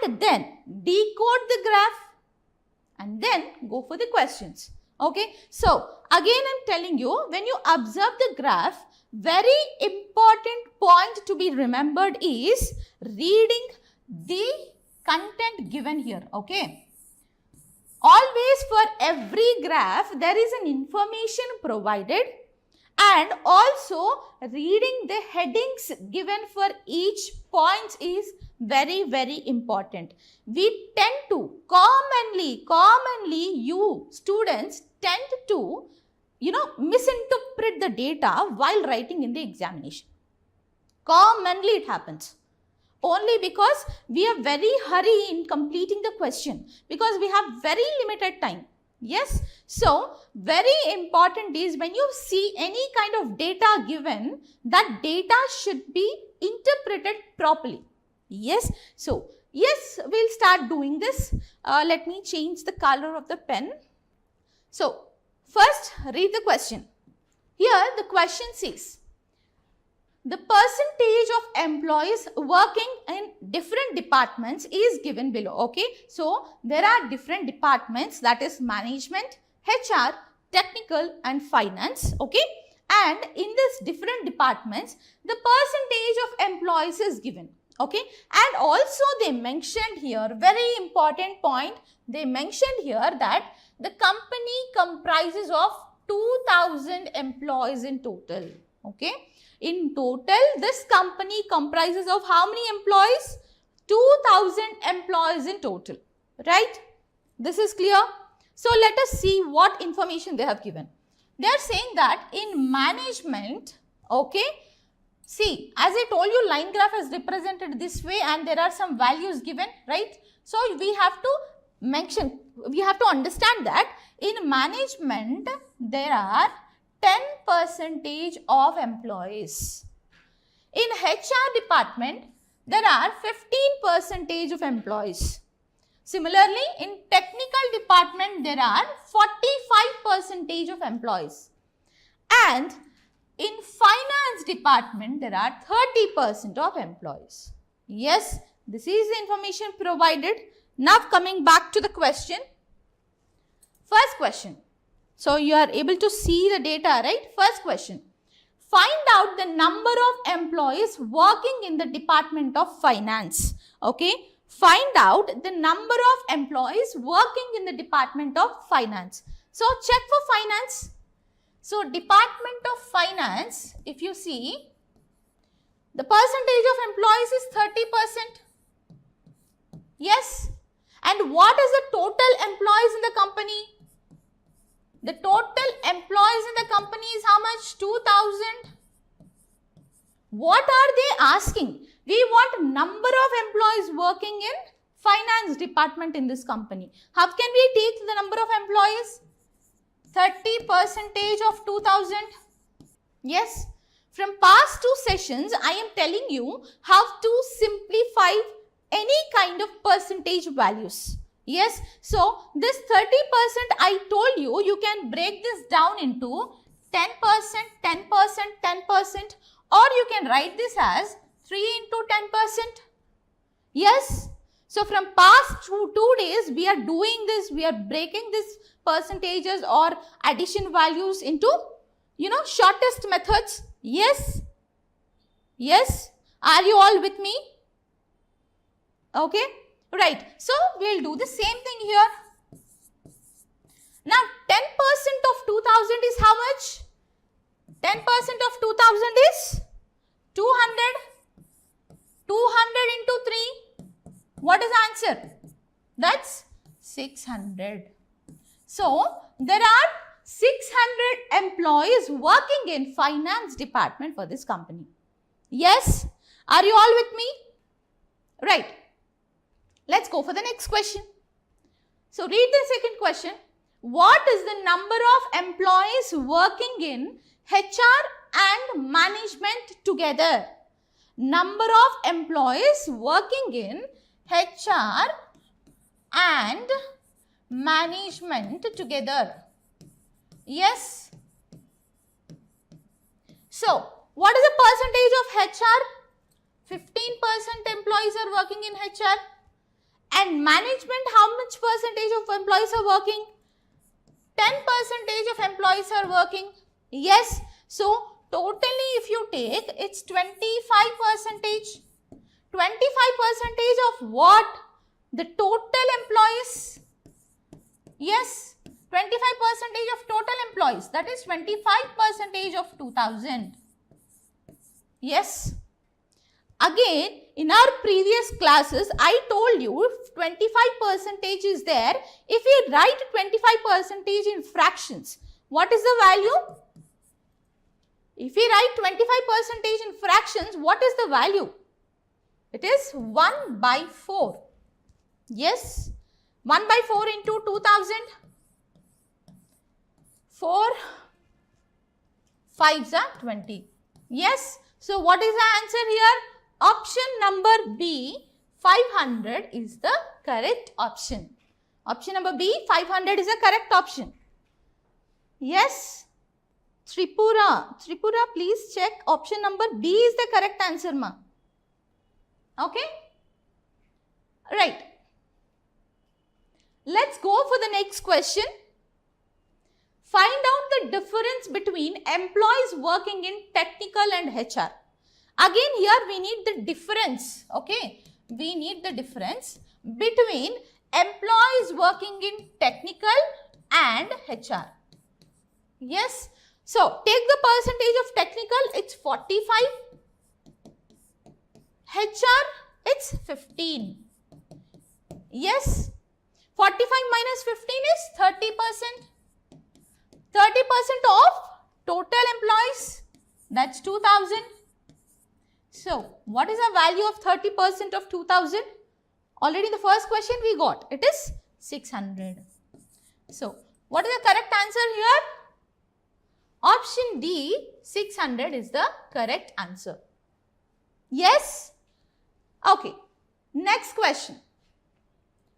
and then decode the graph and then go for the questions. Okay, so again I'm telling you, when you observe the graph, very important point to be remembered is reading the content given here. Okay, always for every graph there is an information provided, and also reading the headings given for each point is very important. We tend to commonly you students tend to misinterpret the data while writing in the examination. Commonly it happens. Only because we are very hurry in completing the question, because we have very limited time. Yes, so very important is when you see any kind of data given, that data should be interpreted properly. Yes, so yes, we'll start doing this. Let me change the color of the pen. So first read the question. Here the question says, the percentage of employees working in different departments is given below. Okay, so there are different departments, that is management, HR, technical and finance. Okay, and in this different departments, the percentage of employees is given. Okay, and also they mentioned here, very important point, they mentioned here that the company comprises of 2000 employees in total. Okay, in total this company comprises of how many employees? 2000 employees in total, right? This is clear. So let us see what information they have given. They are saying that in management, okay, see, as I told you, line graph is represented this way and there are some values given, right? So we have to mention, we have to understand that in management there are 10% of employees. In HR department there are 15% of employees. Similarly, in technical department there are 45% of employees. And in finance department there are 30% of employees. Yes, this is the information provided. Now coming back to the question. First question. So you are able to see the data, right? First question. Find out the number of employees working in the department of finance. Okay. Find out the number of employees working in the department of finance. So check for finance. So department of finance, if you see, the percentage of employees is 30%. Yes. And what is the total employees in the company? The total employees in the company is how much? 2000. What are they asking? We want number of employees working in finance department in this company. How can we take the number of employees? 30% of 2000. Yes. From past two sessions, I am telling you how to simplify any kind of percentage values. Yes, so this 30% I told you, you can break this down into 10%, 10%, 10%, or you can write this as 3 into 10%. Yes, so from past two days we are doing this, we are breaking these percentages or addition values into, shortest methods. Yes, yes, are you all with me? Okay. Right, so we will do the same thing here. Now 10% of 2000 is how much? 10% of 2000 is 200. 200 into 3. What is the answer? That's 600. So there are 600 employees working in finance department for this company. Yes, are you all with me? Right. Let's go for the next question. So read the second question. What is the number of employees working in HR and management together? Number of employees working in HR and management together. Yes. So what is the percentage of HR? 15% employees are working in HR. And management, how much percentage of employees are working? 10% of employees are working. Yes. So, totally if you take, it's 25%. 25% of what? The total employees. Yes. 25% of total employees. That is 25% of 2000. Yes. Again, in our previous classes, I told you 25% is there. If we write 25% in fractions, what is the value? If we write 25% in fractions, what is the value? It is 1 by 4. Yes. 1 by 4 into 2000. 4 5s are 20. Yes. So, what is the answer here? Option number B, 500 is the correct option. Option number B, 500 is the correct option. Yes. Tripura, please check option number B is the correct answer, ma. Okay. Right. Let's go for the next question. Find out the difference between employees working in technical and HR. Again, here we need the difference, okay. We need the difference between employees working in technical and HR. Yes. So, take the percentage of technical, it's 45. HR, it's 15. Yes. 45 minus 15 is 30%. 30% of total employees, that's 2000. So, what is the value of 30% of 2000? Already in the first question we got, it is 600. So, what is the correct answer here? Option D, 600 is the correct answer. Yes? Okay. Next question.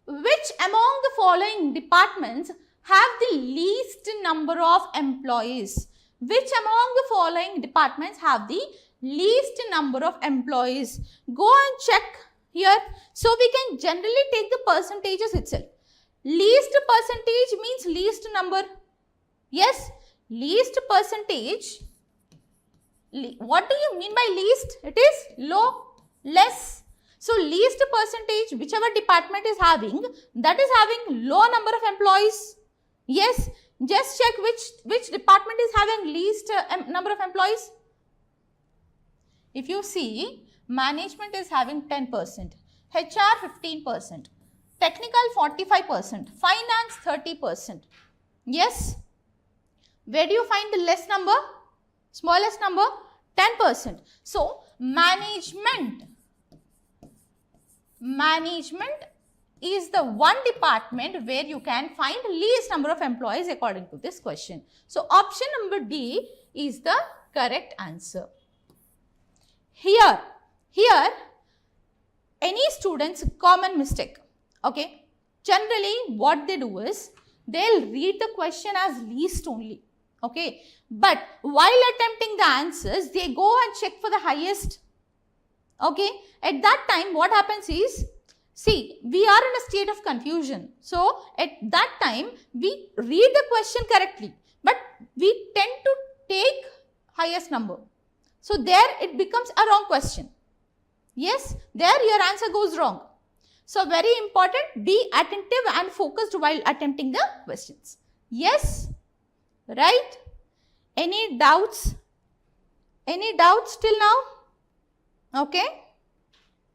Which among the following departments have the least number of employees? Which among the following departments have the least number of employees? Go and check here. So, we can generally take the percentages itself. Least percentage means least number. Yes, least percentage. What do you mean by least? It is low, less. So, least percentage, whichever department is having, that is having low number of employees. Yes, just check which department is having least number of employees. If you see, management is having 10%, HR 15%, technical 45%, finance 30%. Yes. Where do you find the less number? Smallest number? 10%. So, management is the one department where you can find least number of employees according to this question. So, option number D is the correct answer. Here, any student's common mistake, okay. Generally, what they do is, they'll read the question as least only, okay. But while attempting the answers, they go and check for the highest, okay. At that time, what happens is, see, we are in a state of confusion. So, at that time, we read the question correctly, but we tend to take highest number. So, there it becomes a wrong question. Yes, there your answer goes wrong. So, very important, be attentive and focused while attempting the questions. Yes, right? Any doubts? Any doubts till now? Okay.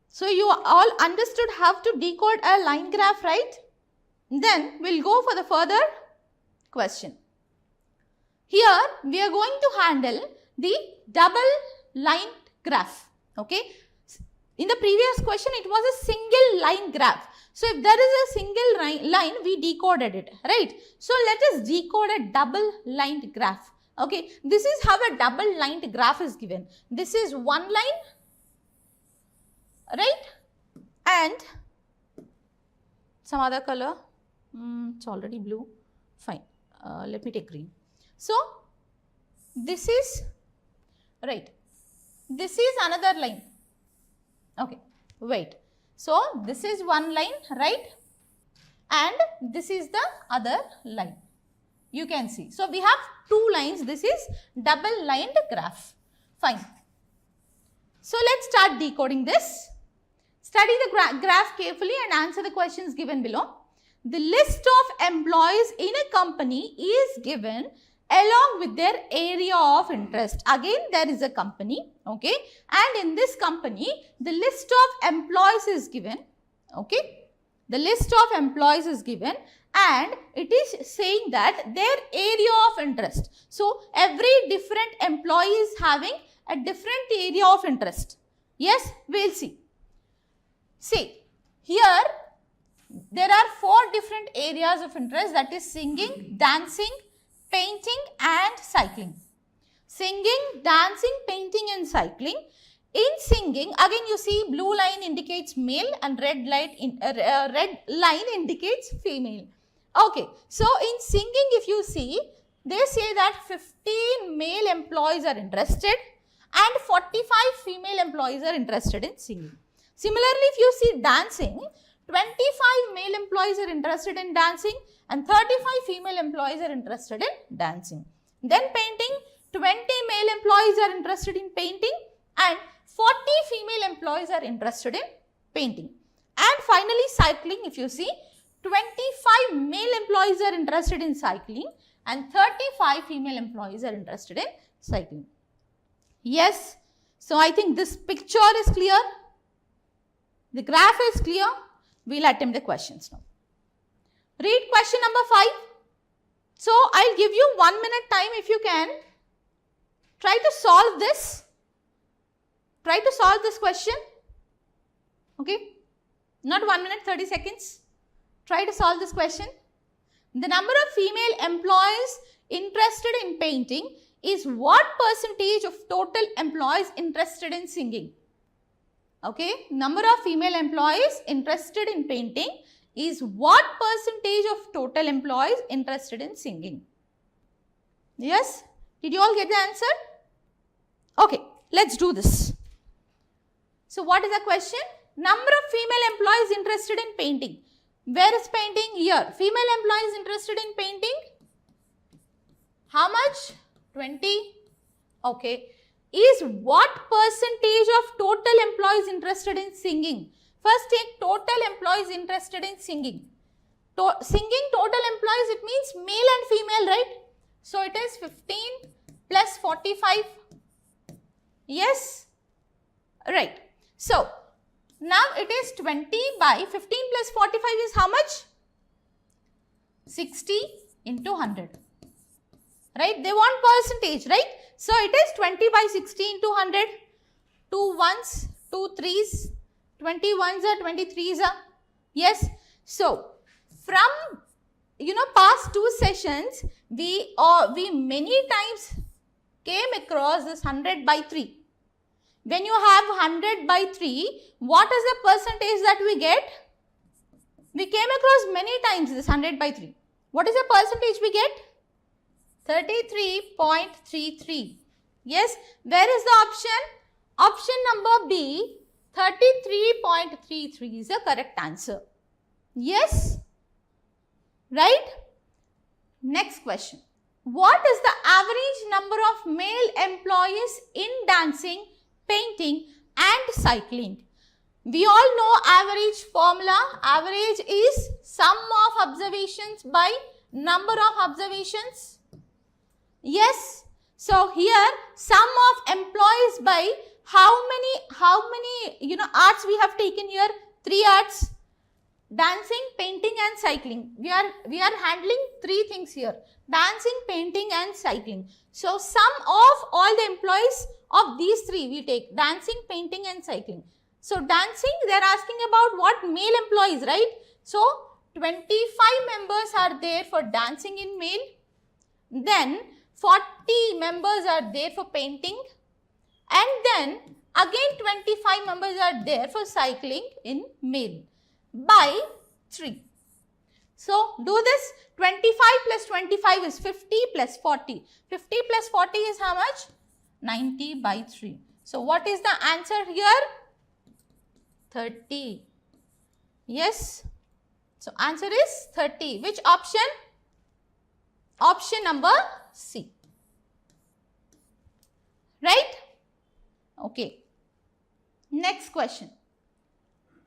So, you all understood how to decode a line graph, right? Then, we will go for the further question. Here, we are going to handle the double line graph, okay. In the previous question, it was a single line graph. So, if there is a single line, we decoded it, right. So, let us decode a double lined graph, okay. This is how a double lined graph is given. This is one line, right, and some other color, it's already blue, fine, let me take green. So, this is, right, this is another line, okay, wait. So this is one line, right? And this is the other line. You can see. So we have two lines. This is double lined graph. Fine. So let's start decoding this. Study the graph carefully and answer the questions given below. The list of employees in a company is given along with their area of interest. Again, there is a company, okay, and in this company, the list of employees is given, okay. The list of employees is given and it is saying that their area of interest. So, every different employee is having a different area of interest. Yes, we will see. See, here there are 4 different areas of interest, that is singing, dancing, painting and cycling. Singing, dancing, painting and cycling. In singing, again you see blue line indicates male and red line indicates female. Okay, so in singing if you see, they say that 15 male employees are interested and 45 female employees are interested in singing. Similarly, if you see dancing, 25 male employees are interested in dancing and 35 female employees are interested in dancing. Then painting, 20 male employees are interested in painting and 40 female employees are interested in painting. And finally, cycling, if you see, 25 male employees are interested in cycling and 35 female employees are interested in cycling. Yes, so I think this picture is clear. The graph is clear. We will attempt the questions now. Read question number 5. So, I will give you 1 minute time if you can. Try to solve this. Try to solve this question. Okay. Not 1 minute, 30 seconds. Try to solve this question. The number of female employees interested in painting is what percentage of total employees interested in singing? Okay, number of female employees interested in painting is what percentage of total employees interested in singing? Yes, did you all get the answer? Okay, let's do this. So what is the question? Number of female employees interested in painting. Where is painting? Here. Female employees interested in painting. How much? 20. Okay. Is what percentage of total employees interested in singing? First take total employees interested in singing. Singing total employees, it means male and female, right? So it is 15 plus 45. Yes? Right. So now it is 20 by 15 plus 45 is how much? 60 into 100. Right? They want percentage, right? So it is 20 by 60 into 100. 2 ones, 2 threes, 20 ones are 23s are. Yes. So from past 2 sessions, we many times came across this 100 by 3. When you have 100 by 3, what is the percentage that we get? We came across many times this 100 by 3. What is the percentage we get? 33.33. Yes, where is the option? Option number B, 33.33 is the correct answer. Yes, right? Next question. What is the average number of male employees in dancing, painting and cycling? We all know average formula. Average is sum of observations by number of observations. Yes. So here sum of employees by how many arts we have taken here? 3 arts. Dancing, painting and cycling. We are handling 3 things here. Dancing, painting and cycling. So sum of all the employees of these 3 we take. Dancing, painting and cycling. So dancing, they are asking about what? Male employees, right? So 25 members are there for dancing in male. Then 40 members are there for painting. And then again 25 members are there for cycling in male by 3. So do this. 25 plus 25 is 50 plus 40. 50 plus 40 is how much? 90 by 3. So what is the answer here? 30. Yes. So, answer is 30. Which option? Option number C. Right? Okay. Next question.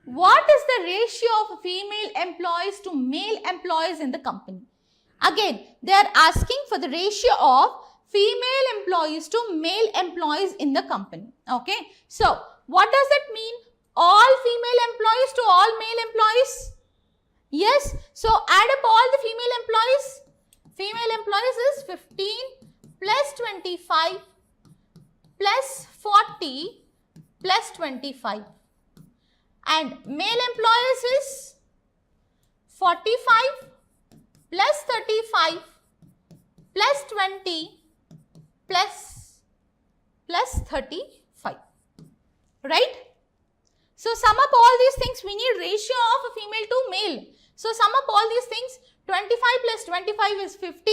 What is the ratio of female employees to male employees in the company? Again, they are asking for the ratio of female employees to male employees in the company. Okay. So, what does that mean? All female employees to all male employees? Yes. So, add up all the female employees. Female employees is 15 plus 25 plus 40 plus 25. And male employees is 45 plus 35 plus 20 plus 35. Right? So, sum up all these things. We need ratio of a female to male. So, sum up all these things. 25 plus 25 is 50.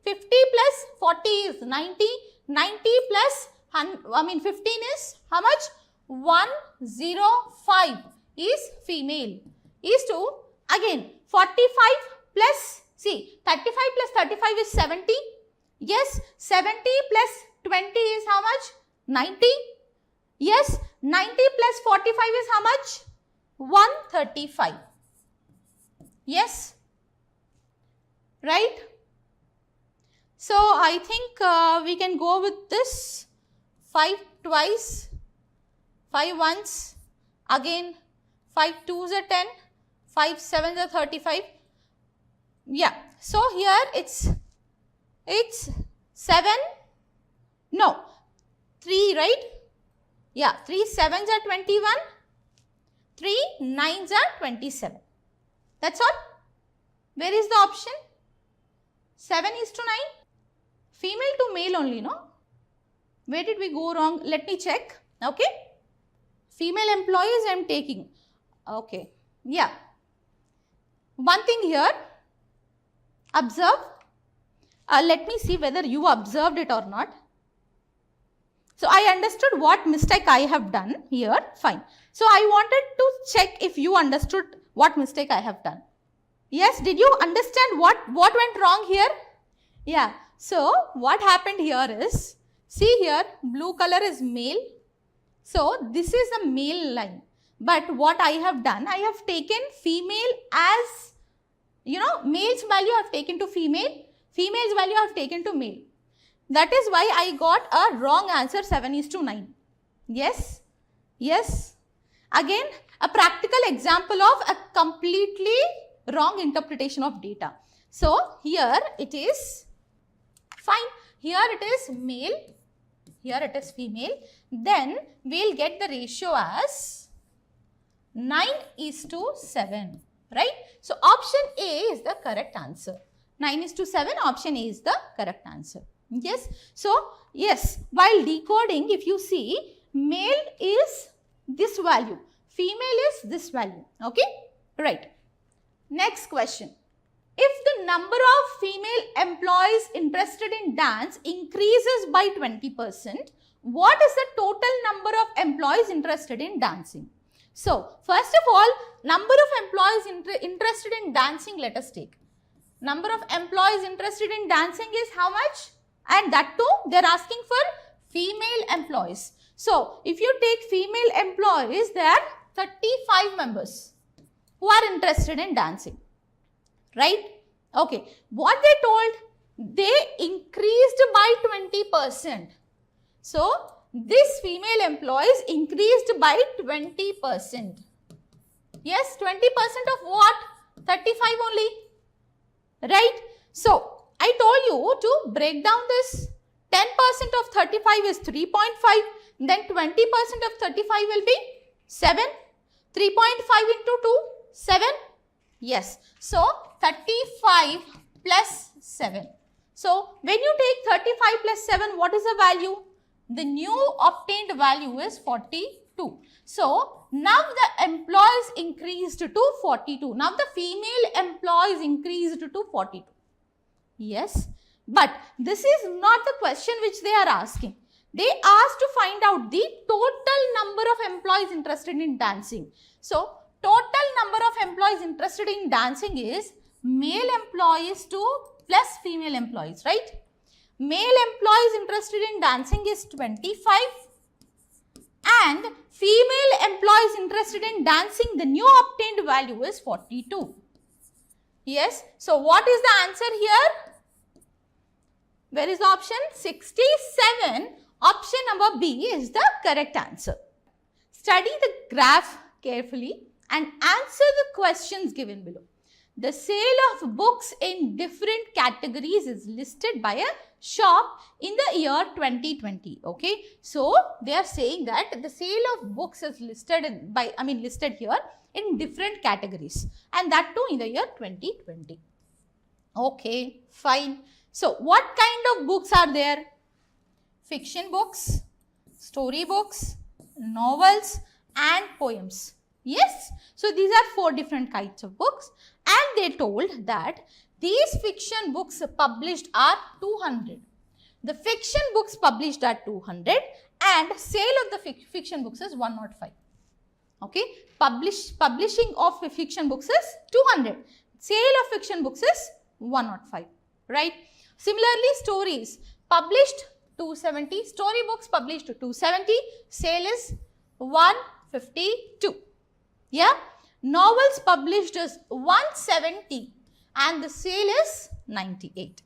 50 plus 40 is 90. 90 plus 15 is how much? 105 is female. Is to again 45 plus, see, 35 plus 35 is 70. Yes, 70 plus 20 is how much? 90. Yes, 90 plus 45 is how much? 135. Yes. Right? So, I think we can go with this 5 twice, 5 once, again 5 2s are 10, 5 7s are 35. Yeah. So, here it's 7, no, 3, right? Yeah, 3 7s are 21, 3 9s are 27. That's all. Where is the option? 7 is to 9. Female to male only, no? Where did we go wrong? Let me check. Okay. Female employees I am taking. Okay. Yeah. One thing here. Observe. Let me see whether you observed it or not. So, I understood what mistake I have done here. Fine. So, I wanted to check if you understood what mistake I have done. Yes, did you understand what went wrong here? Yeah. So, what happened here is, see here, blue color is male. So, this is a male line. But what I have done, I have taken female as, male's value I have taken to female, female's value I have taken to male. That is why I got a wrong answer, 7 is to 9. Yes? Yes. Again, a practical example of a completely wrong interpretation of data. So, here it is fine. Here it is male. Here it is female. Then we will get the ratio as 9 is to 7. Right? So, option A is the correct answer. 9 is to 7, option A is the correct answer. Yes. So, yes, while decoding, if you see, male is this value, female is this value. Okay? Right. Next question. If the number of female employees interested in dance increases by 20%, what is the total number of employees interested in dancing? So, first of all, number of employees interested in dancing, let us take. Number of employees interested in dancing is how much? And that too, they are asking for female employees. So, if you take female employees, there are 35 members who are interested in dancing. Right? Okay. What they told? They increased by 20%. So, this female employees increased by 20%. Yes, 20% of what? 35 only. Right? So, I told you to break down this. 10% of 35 is 3.5. Then 20% of 35 will be 7. 3.5 into 2, 7. Yes. So, 35 plus 7. So, when you take 35 plus 7, what is the value? The new obtained value is 42. So, now the employees increased to 42. Now, the female employees increased to 42. Yes, but this is not the question which they are asking. They asked to find out the total number of employees interested in dancing. So, total number of employees interested in dancing is male employees to plus female employees, right? Male employees interested in dancing is 25 and female employees interested in dancing, the new obtained value is 42. Yes, so what is the answer here? Where is the option? 67. Option number B is the correct answer. Study the graph carefully and answer the questions given below. The sale of books in different categories is listed by a shop in the year 2020. Okay, so they are saying that the sale of books is listed here in different categories, and that too in the year 2020. Okay, fine. So what kind of books are there? Fiction books, story books, novels and poems. Yes, so these are 4 different kinds of books, and they told that these fiction books published are 200. The fiction books published are 200 and sale of the fiction books is 105. Okay, publishing of fiction books is 200. Sale of fiction books is 105, right? Similarly, stories published 270, story books published 270, sale is 152. Yeah, novels published is 170 and the sale is 98.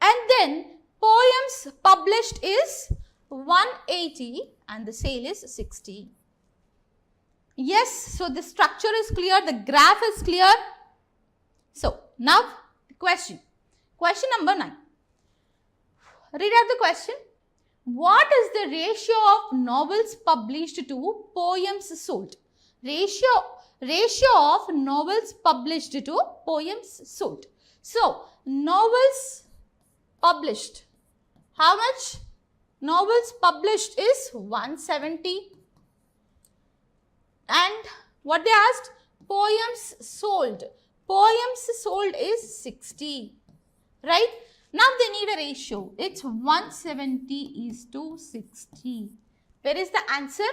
And then poems published is 180 and the sale is 60. Yes, so the structure is clear, the graph is clear. So now the question number 9. Read out the question. What is the ratio of novels published to poems sold? Ratio of novels published to poems sold. So, novels published. How much? Novels published is 170. And what they asked? Poems sold. Poems sold is 60. Right? Now they need a ratio. It's 170 is to 60. Where is the answer?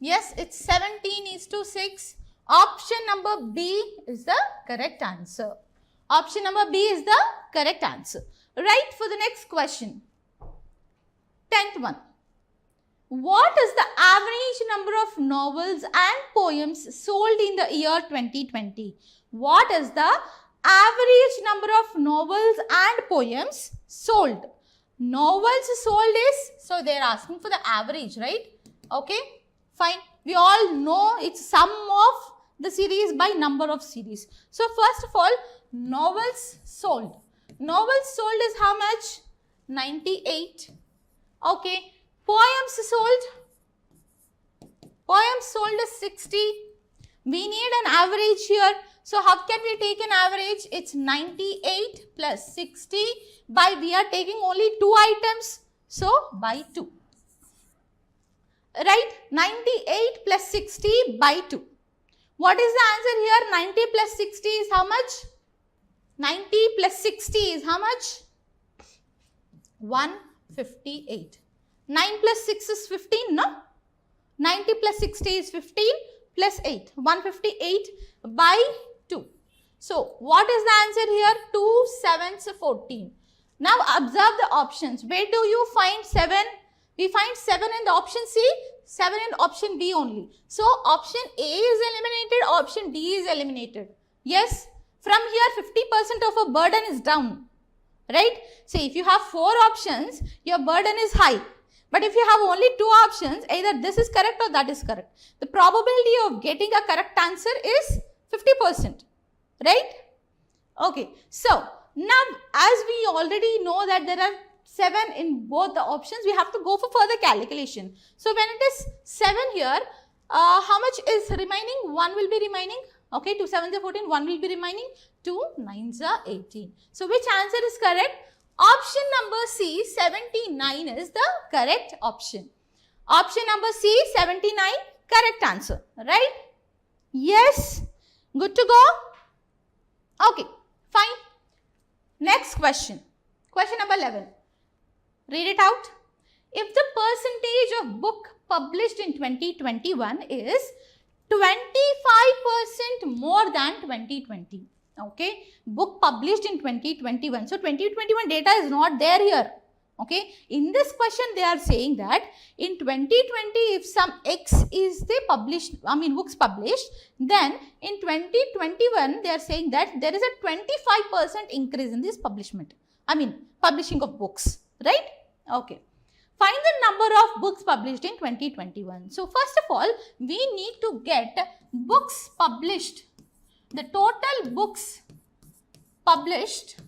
Yes, it's 17 is to 6. Option number B is the correct answer. Option number B is the correct answer. Right, for the next question. 10th one. What is the average number of novels and poems sold in the year 2020? What is the average number of novels and poems sold? Novels sold is, so they are asking for the average, right? Okay. Fine. We all know it's sum of the series by number of series. So, first of all, novels sold. Novels sold is how much? 98. Okay. Poems sold. Poems sold is 60. We need an average here. So, how can we take an average? It's 98 plus 60 by, we are taking only 2 items. So, by 2. Right, 98 plus 60 by 2. What is the answer here? 90 plus 60 is how much? 90 plus 60 is how much? 158. 9 plus 6 is 15, no? 90 plus 60 is 15 plus 8. 158 by 2. So, what is the answer here? 2 7s 14. Now, observe the options. Where do you find 7? We find 7 in the option C, 7 in option B only. So, option A is eliminated, option D is eliminated. Yes, from here 50% of a burden is down, right? So, if you have 4 options, your burden is high. But if you have only 2 options, either this is correct or that is correct. The probability of getting a correct answer is 50%, right? Okay, so now as we already know that there are 7 in both the options, we have to go for further calculation. So, when it is 7 here, how much is remaining? 1 will be remaining. Okay, 2 7s are 14, 1 will be remaining, 2 9s are 18. So, which answer is correct? Option number C, 79 is the correct option. Option number C, 79, correct answer, right? Yes, good to go? Okay, fine. Next question, question number 11. Read it out. If the percentage of book published in 2021 is 25% more than 2020. Okay, book published in 2021. So 2021 data is not there here. Okay, in this question they are saying that in 2020 if some X is the books published, then in 2021 they are saying that there is a 25% increase in this publishing of books, right? Okay. Find the number of books published in 2021. So first of all, we need to get books published, the total books published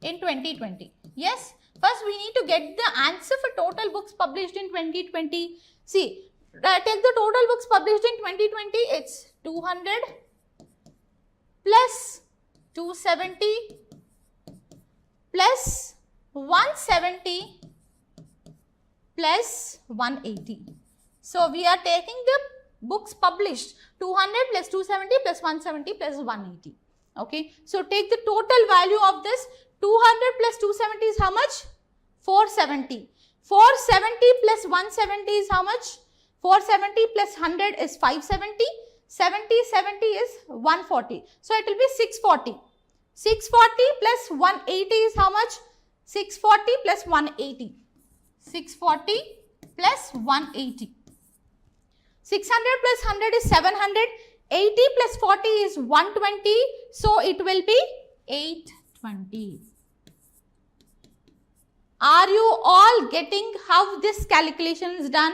in 2020. Yes. First, we need to get the answer for total books published in 2020. See, take the total books published in 2020. It's 200 plus 270 plus 170 plus 180. So, we are taking the books published 200 plus 270 plus 170 plus 180. Okay. So, take the total value of this. 200 plus 270 is how much? 470. 470 plus 170 is how much? 470 plus 100 is 570. 70 is 140. So, it will be 640. 640 plus 180 is how much? 640 plus 180. 640 plus 180. 600 plus 100 is 700. 80 plus 40 is 120. So, it will be 820. Are you all getting how this calculation is done?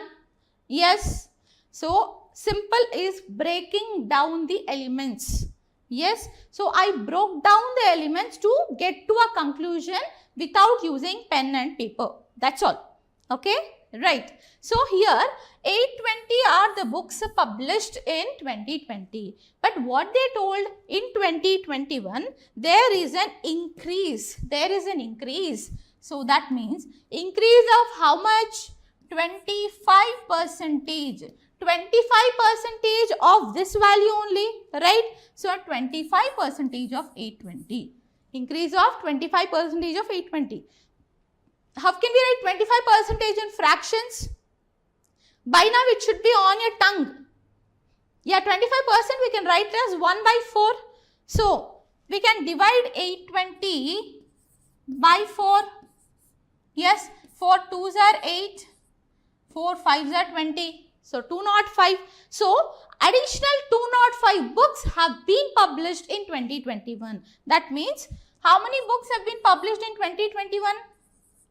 Yes. So, simple is breaking down the elements. Yes. So, I broke down the elements to get to a conclusion without using pen and paper. That's all. Okay. Right. So, here 820 are the books published in 2020. But what they told in 2021, there is an increase. There is an increase. So, that means increase of how much? 25%. 25% of this value only, right? So, 25% of 820. Increase of 25% of 820. How can we write 25% in fractions? By now, it should be on your tongue. Yeah, 25% we can write as 1 by 4. So, we can divide 820 by 4. Yes, 4 2s are 8, 4 5s are 20. So, 205. So, additional 205 books have been published in 2021. That means, how many books have been published in 2021?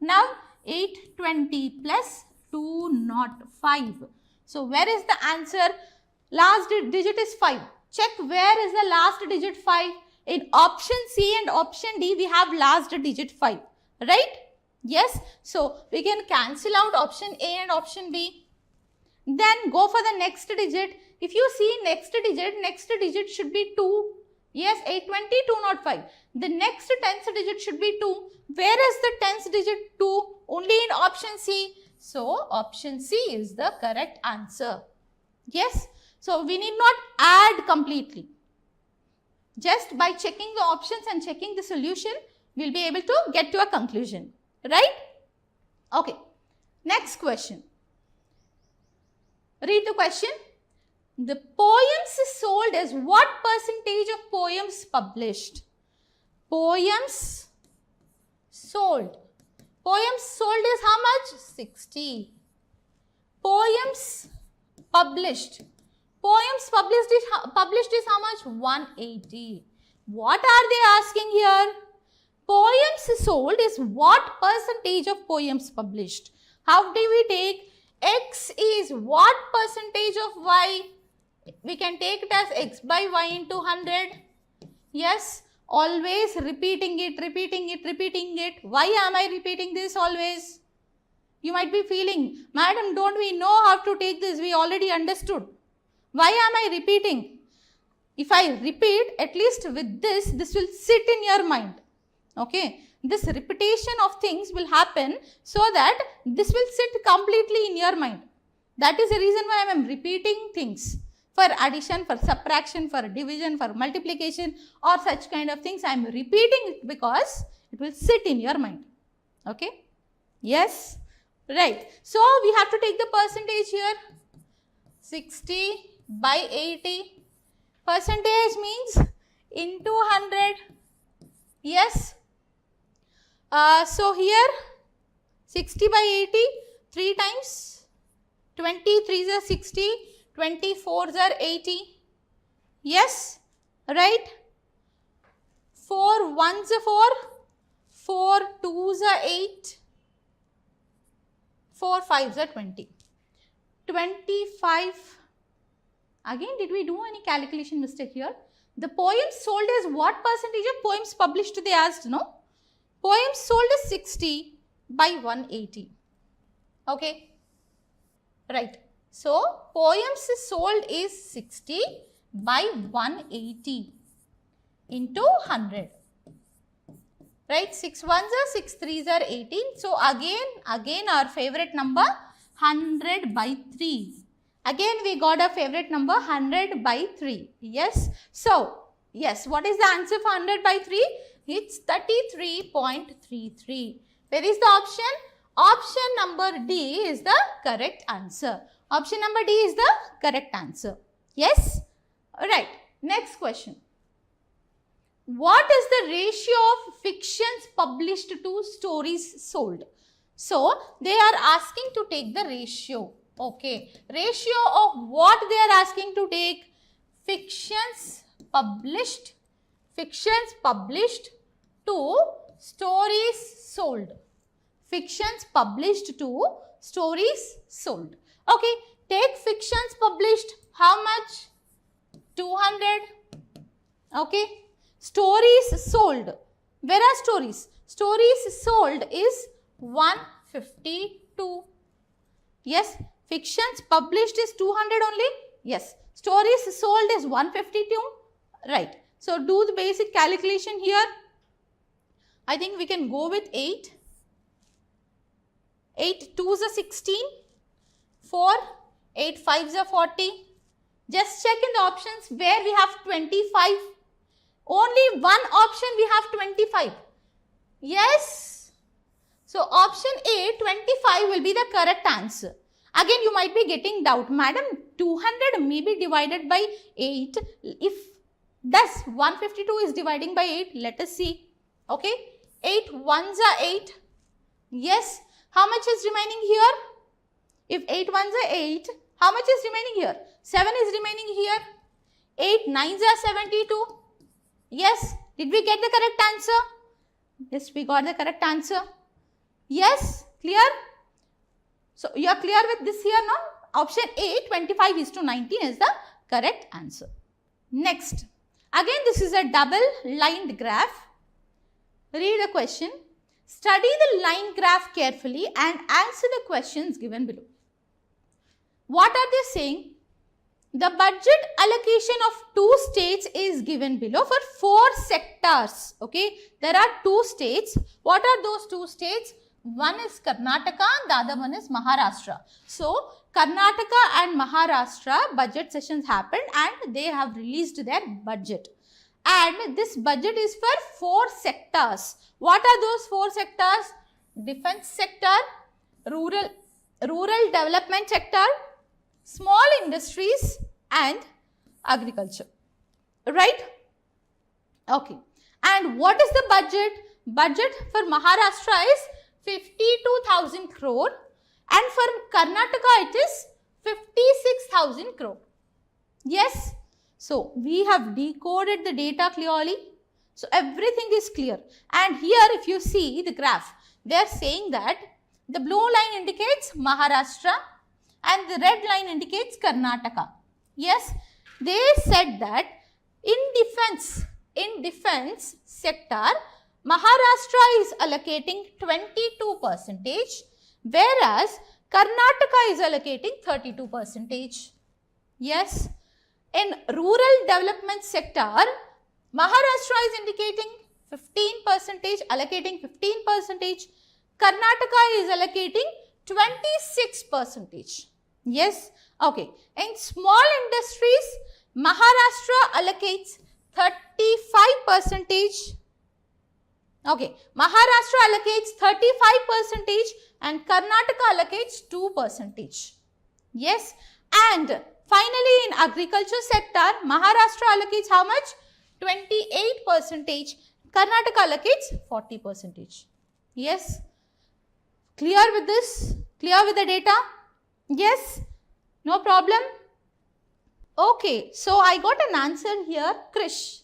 Now, 820 plus 205. So, where is the answer? Last digit is 5. Check where is the last digit 5. In option C and option D, we have last digit 5. Right? Yes. So, we can cancel out option A and option B. Then go for the next digit. If you see next digit should be 2. Yes, 820, 205. The next 10th digit should be 2. Where is the 10th digit 2? Only in option C. So, option C is the correct answer. Yes. So, we need not add completely. Just by checking the options and checking the solution, we will be able to get to a conclusion. Right? Okay. Next question. Read the question. The poems sold as what percentage of poems published? Poems sold. Poems sold is how much? 60. Poems published. Poems published is how much? 180. What are they asking here? Poems sold is what percentage of poems published? How do we take? X is what percentage of Y? We can take it as X by Y into 100. Yes, always repeating it. Why am I repeating this always? You might be feeling, madam, don't we know how to take this? We already understood. Why am I repeating? If I repeat, at least with this will sit in your mind. Okay. This repetition of things will happen so that this will sit completely in your mind. That is the reason why I am repeating things. For addition, for subtraction, for division, for multiplication or such kind of things, I am repeating it because it will sit in your mind. Okay. Yes. Right. So we have to take the percentage here. 60 by 80. Percentage means into 100. Yes. So here 60 by 80, 3 times. 20 3s are 60, 24s are 80. Yes. Right. 4 1s are 4, 4 2s are 8. 4 5s are 20. 25. Again, did we do any calculation mistake here? The poems sold as what percentage of poems published they asked, no? Poems sold is 60 by 180. Okay. Right. So, poems sold is 60 by 180 into 100. Right, 6 1s are 6 3s are 18. So, again our favorite number 100 by 3. Again we got a favorite number 100 by 3. Yes. So, yes, what is the answer for 100 by 3? It's 33.33. Where is the option? Option number D is the correct answer. Option number D is the correct answer. Yes. Alright. Next question. What is the ratio of fictions published to stories sold? So, they are asking to take the ratio. Okay. Ratio of what they are asking to take? Fictions published to stories sold. Fictions published to stories sold. Okay. Take fictions published. How much? 200. Okay. Stories sold. Where are stories? Stories sold is 152. Yes. Fictions published is 200 only. Yes. Stories sold is 152. Right. So, do the basic calculation here. I think we can go with 8. 8 2s are 16. 4. 8 5s are 40. Just check in the options where we have 25. Only one option we have 25. Yes. So, option A 25 will be the correct answer. Again you might be getting doubt. Madam, 200 may be divided by 8. If thus 152 is dividing by 8, let us see. Okay. 8 1s are 8. Yes. How much is remaining here? If 8 1s are 8, how much is remaining here? 7 is remaining here. 8 9s are 72. Yes. Did we get the correct answer? Yes, we got the correct answer. Yes. Clear? So, you are clear with this here now? Option A 25:19 is the correct answer. Next. Again this is a double lined graph. Read the question. Study the line graph carefully and answer the questions given below. What are they saying? The budget allocation of 2 states is given below for 4 sectors. Okay. There are 2 states. What are those 2 states? One is Karnataka and the other one is Maharashtra. So, Karnataka and Maharashtra budget sessions happened and they have released their budget. And this budget is for 4 sectors. What are those 4 sectors? Defense sector, rural development sector, small industries and agriculture. Right? Okay. And what is the budget? Budget for Maharashtra is 52,000 crore and for Karnataka it is 56,000 crore. Yes. So, we have decoded the data clearly. So, everything is clear. And here if you see the graph, they are saying that the blue line indicates Maharashtra and the red line indicates Karnataka. Yes. They said that in defense sector, Maharashtra is allocating 22%, whereas Karnataka is allocating 32%. Yes. In rural development sector, Maharashtra is indicating 15%, allocating 15%. Karnataka is allocating 26%. Yes. Okay. In small industries, Maharashtra allocates 35%. Okay. Maharashtra allocates 35%, and Karnataka allocates 2%. Yes, and finally in agriculture sector, Maharashtra allocates how much? 28%. Karnataka allocates 40%. Yes, clear with this? Clear with the data? Yes, no problem. Okay, so I got an answer here, Krish.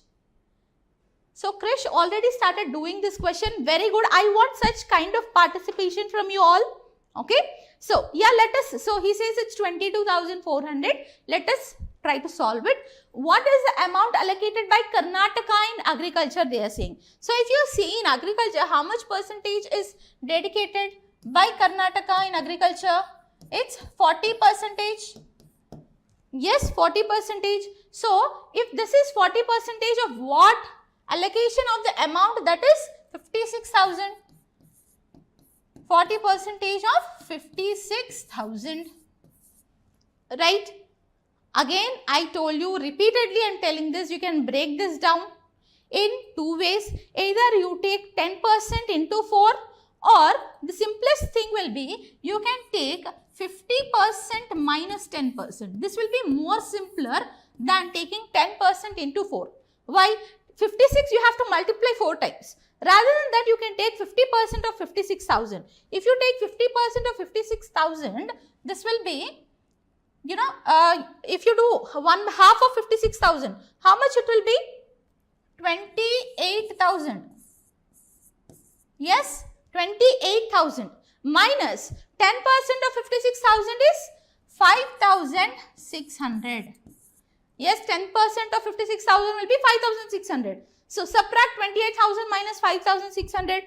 So Krish already started doing this question. Very good. I want such kind of participation from you all. Okay. So yeah, so he says it's 22,400. Let us try to solve it. What is the amount allocated by Karnataka in agriculture, they are saying. So if you see in agriculture, how much percentage is dedicated by Karnataka in agriculture? It's 40%. Yes, 40%. So if this is 40% of what? Allocation of the amount, that is 56,000. 40% of 56,000. Right? Again, I told you repeatedly, I am telling this, you can break this down in two ways. Either you take 10% into 4, or the simplest thing will be you can take 50% minus 10%. This will be more simpler than taking 10% into 4. Why? 56 you have to multiply 4 times. Rather than that, you can take 50% of 56,000. If you take 50% of 56,000, this will be, if you do 1/2 of 56,000, how much it will be? 28,000. Yes, 28,000 minus 10% of 56,000 is 5,600. Yes, 10% of 56,000 will be 5,600. So subtract 28,000 minus 5,600.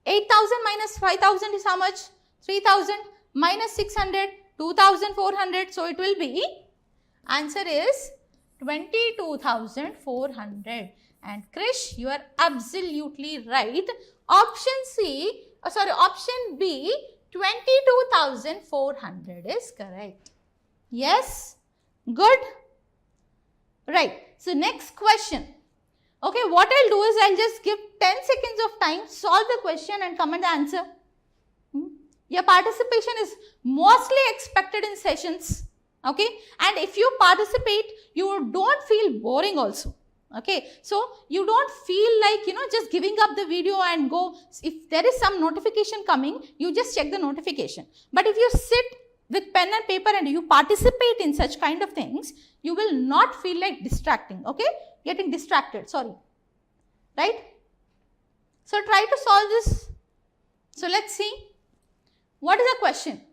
8,000 minus 5,000 is how much? 3,000 minus 600, 2,400. So it will be, answer is 22,400. And Krish, you are absolutely right. Option B, 22,400 is correct. Yes, good. Right. So next question. Okay, what I'll do is I'll just give 10 seconds of time, solve the question and comment the answer. Your participation is mostly expected in sessions. Okay, and if you participate, you don't feel boring also. Okay, so you don't feel like, just giving up the video and go. If there is some notification coming, you just check the notification. But if you sit with pen and paper and you participate in such kind of things, you will not feel like distracting, okay? Getting distracted, sorry. Right? So try to solve this. So let's see. What is the question?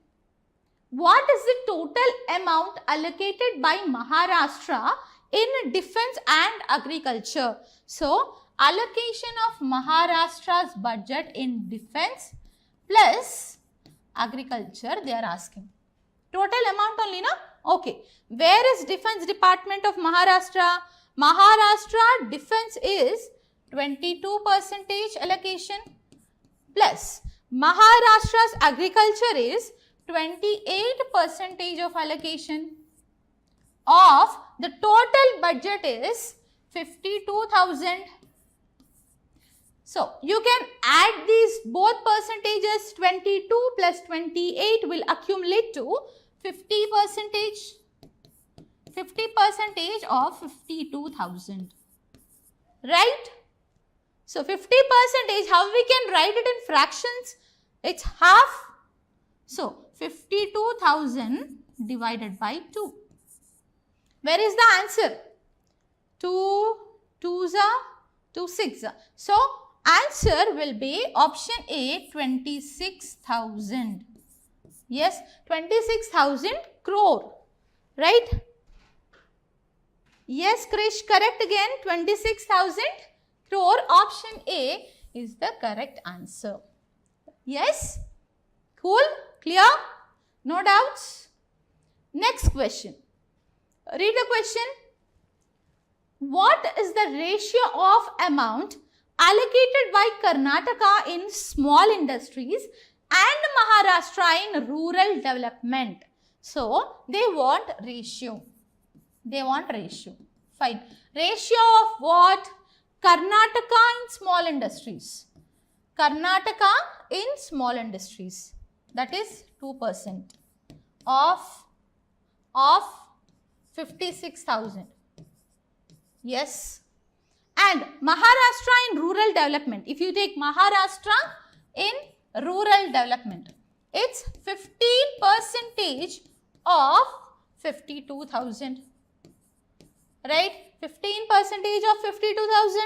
What is the total amount allocated by Maharashtra in defense and agriculture? So allocation of Maharashtra's budget in defense plus agriculture, they are asking. Total amount only, na? Okay. Where is defense department of Maharashtra? Maharashtra defense is 22% allocation plus Maharashtra's agriculture is 28% of allocation. Of the total budget is 52,000. So you can add these both percentages. 22 plus 28 will accumulate to 50%. 50% of 52,000. Right? So 50%, how we can write it in fractions? It's half. So 52,000 divided by 2. Where is the answer? 2 2s are 2 6. So answer will be option A, 26,000. Yes, 26,000 crore. Right? Yes, Krish, correct again. 26,000 crore. Option A is the correct answer. Yes? Cool? Clear? No doubts? Next question. Read the question. What is the ratio of amount allocated by Karnataka in small industries and Maharashtra in rural development? So, they want ratio. They want ratio. Fine. Ratio of what? Karnataka in small industries. Karnataka in small industries. that is 2% of 56,000. Yes. And Maharashtra in rural development. If you take Maharashtra in rural development, it's 15% of 52,000. Right? 15% of 52,000.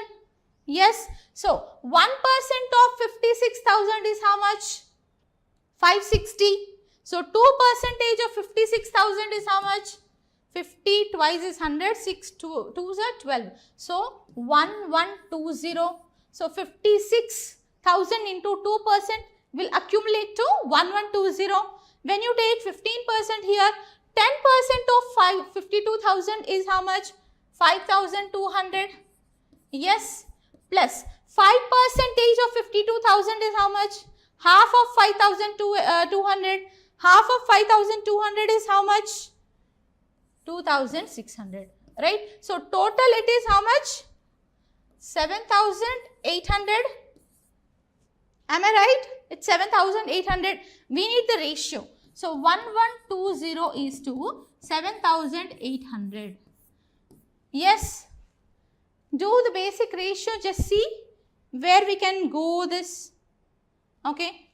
Yes. So 1% of 56,000 is how much? 560. So 2% of 56,000 is how much? 50 twice is 100, 6 2 2s are 12. So 1120. So 56,000 into 2% will accumulate to 1120. When you take 15% here, 10% of 52,000 is how much? 5,200. Yes. Plus 5% of 52,000 is how much? Half of 5,200. Half of 5,200 is how much? 2,600. Right? So total it is how much? 7,800. Am I right? It's 7,800. We need the ratio. So 1120 is to 7,800. Yes. Do the basic ratio. Just see where we can go this. Okay.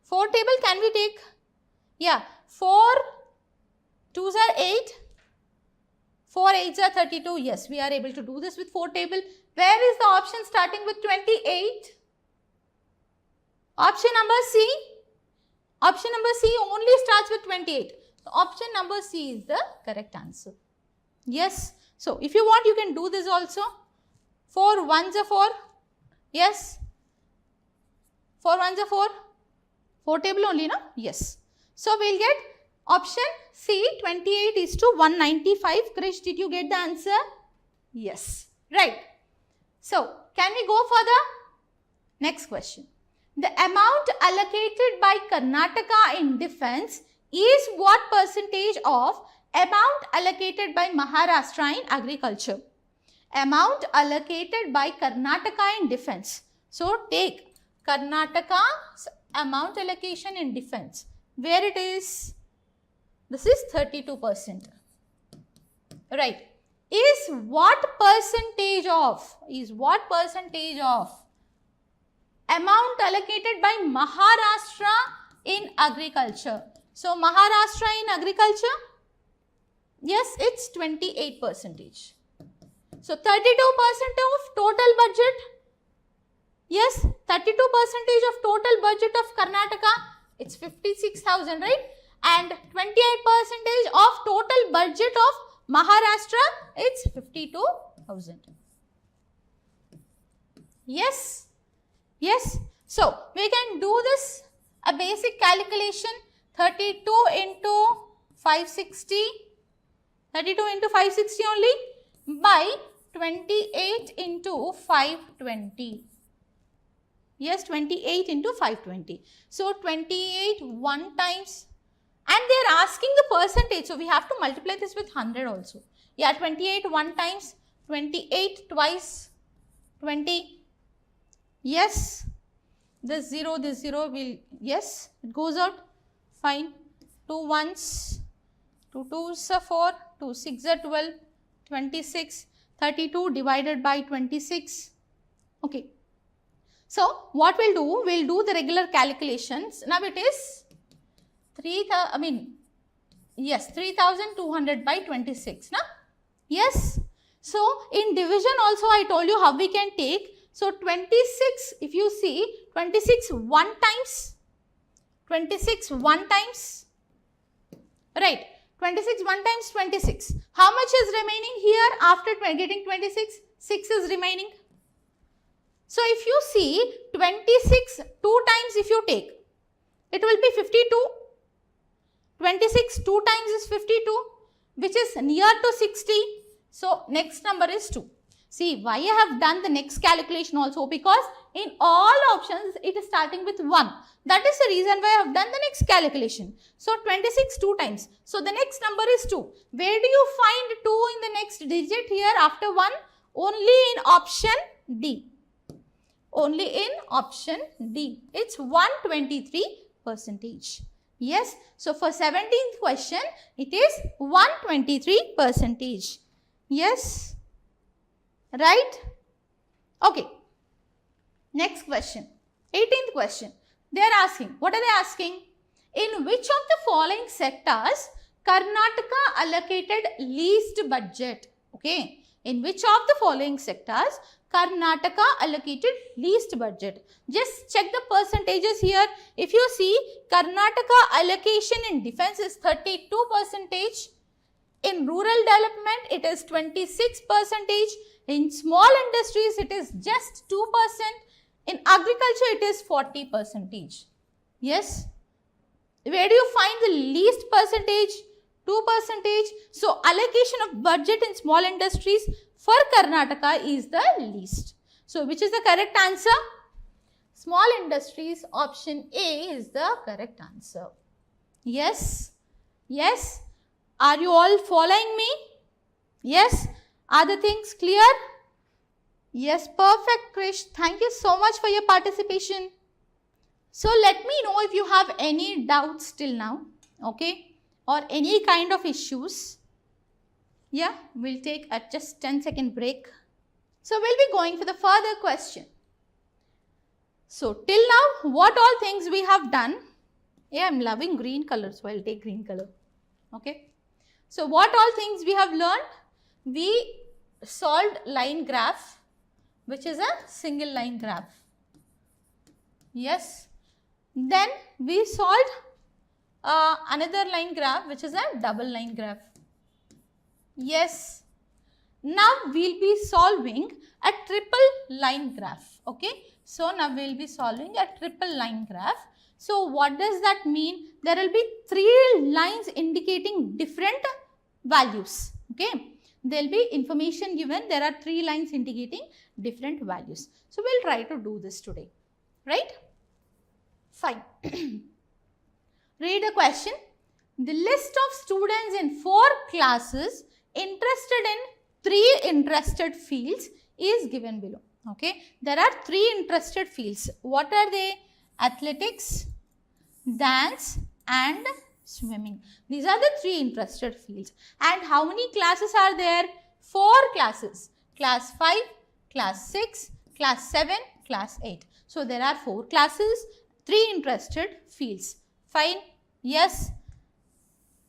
4 table can we take? Yeah. 4 2s are 8. 4 8s are 32. Yes, we are able to do this with 4 table. Where is the option starting with 28? Option number C. Option number C only starts with 28. So option number C is the correct answer. Yes. So if you want, you can do this also. 4 1s are 4. Yes. 4 1s are 4. 4 table only, no? Yes. So we'll get option C, 28 is to 195. Krish, did you get the answer? Yes. Right. So can we go for the next question? The amount allocated by Karnataka in defense is what percentage of amount allocated by Maharashtra in agriculture? Amount allocated by Karnataka in defense. So take Karnataka's amount allocation in defense. Where it is? This is 32%. Right. Is what percentage of? Is what percentage of amount allocated by Maharashtra in agriculture? So Maharashtra in agriculture? Yes, it's 28%. So 32% of total budget. Yes, 32% of total budget of Karnataka. It's 56,000, right? And 28% of total budget of Maharashtra, it's 52,000. Yes. Yes. So we can do this, a basic calculation, 32 into 560, 32 into 560 only by 28 into 520. Yes, 28 into 520. So 28 1 times, and they are asking the percentage. So we have to multiply this with 100 also. Yeah, 28 1 times, 28 twice, 20. Yes, this 0 will, yes, it goes out. Fine. 2 1s, 2 2s are 4, 2 6s are 12, 26, 32 divided by 26. Okay. So what we'll do the regular calculations. Now it is 3,200 by 26. Now, yes. So in division also I told you how we can take. So 26, if you see 26 1 times, 26 1 times, right, 26 1 times 26. How much is remaining here after getting 26? 6 is remaining. So if you see 26 2 times if you take, it will be 52. 26 2 times is 52, which is near to 60. So next number is 2. See why I have done the next calculation also, because in all options it is starting with 1. That is the reason why I have done the next calculation. So 26 2 times. So the next number is 2. Where do you find 2 in the next digit here after 1? Only in option D. Only in option D. It's 123%. Yes. So for 17th question, it is 123%. Yes. Right? Okay. Next question. 18th question. They are asking, what are they asking? In which of the following sectors Karnataka allocated least budget? Okay. In which of the following sectors Karnataka allocated least budget? Just check the percentages here. If you see, Karnataka allocation in defense is 32%. In rural development, it is 26%. In small industries, it is just 2%. In agriculture, it is 40%. Yes. Where do you find the least percentage? 2%. So, allocation of budget in small industries for Karnataka is the least. So, which is the correct answer? Small industries, option A is the correct answer. Yes? Yes? Are you all following me? Yes? Are the things clear? Yes, perfect, Krish. Thank you so much for your participation. So, let me know if you have any doubts till now, okay, or any kind of issues. Yeah, we'll take a just 10-second break. So, we'll be going for the further question. So, till now, what all things we have done? Yeah, I'm loving green color, so I'll take green color. Okay. So, what all things we have learned? We solved line graph, which is a single line graph. Yes. Then we solved another line graph, which is a double line graph. Yes. Now we'll be solving a triple line graph. Okay. So now we'll be solving a triple line graph. So what does that mean? There will be 3 lines indicating different values. Okay. There will be information given. There are 3 lines indicating different values. So we'll try to do this today. Right? Fine. Read the question. The list of students in 4 classes interested in 3 interested fields is given below. Okay. There are 3 interested fields. What are they? Athletics, dance and swimming. These are the 3 interested fields. And how many classes are there? 4 classes. Class 5, class 6, class 7, class 8. So there are 4 classes, 3 interested fields. Fine? Yes?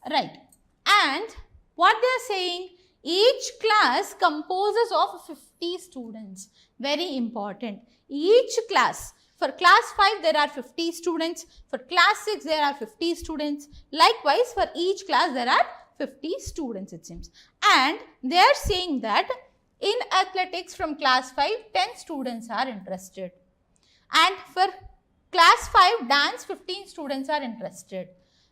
Right. And what they are saying, each class composes of 50 students. Very important. Each class. For class 5, there are 50 students. For class 6, there are 50 students. Likewise, for each class, there are 50 students, it seems. And they are saying that in athletics from class 5, 10 students are interested. And for class 5 dance, 15 students are interested.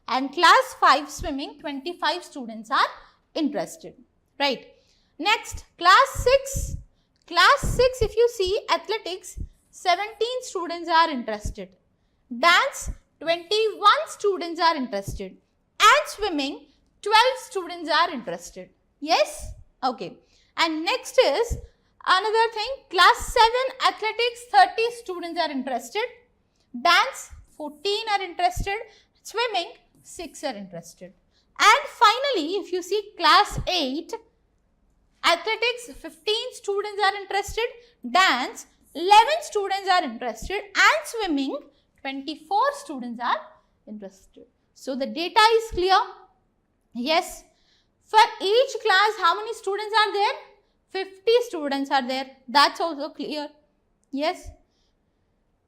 And class 5 swimming, 25 students are interested. Right. Next, class 6. Class 6, if you see athletics, 17 students are interested. Dance, 21 students are interested. And swimming, 12 students are interested. Yes? Okay. And next is another thing, class 7 athletics, 30 students are interested. Dance, 14 are interested. Swimming, 6 are interested. And finally, if you see class 8, athletics, 15 students are interested. Dance, 11 students are interested. And swimming, 24 students are interested. So, the data is clear. Yes. For each class, how many students are there? 50 students are there. That's also clear. Yes.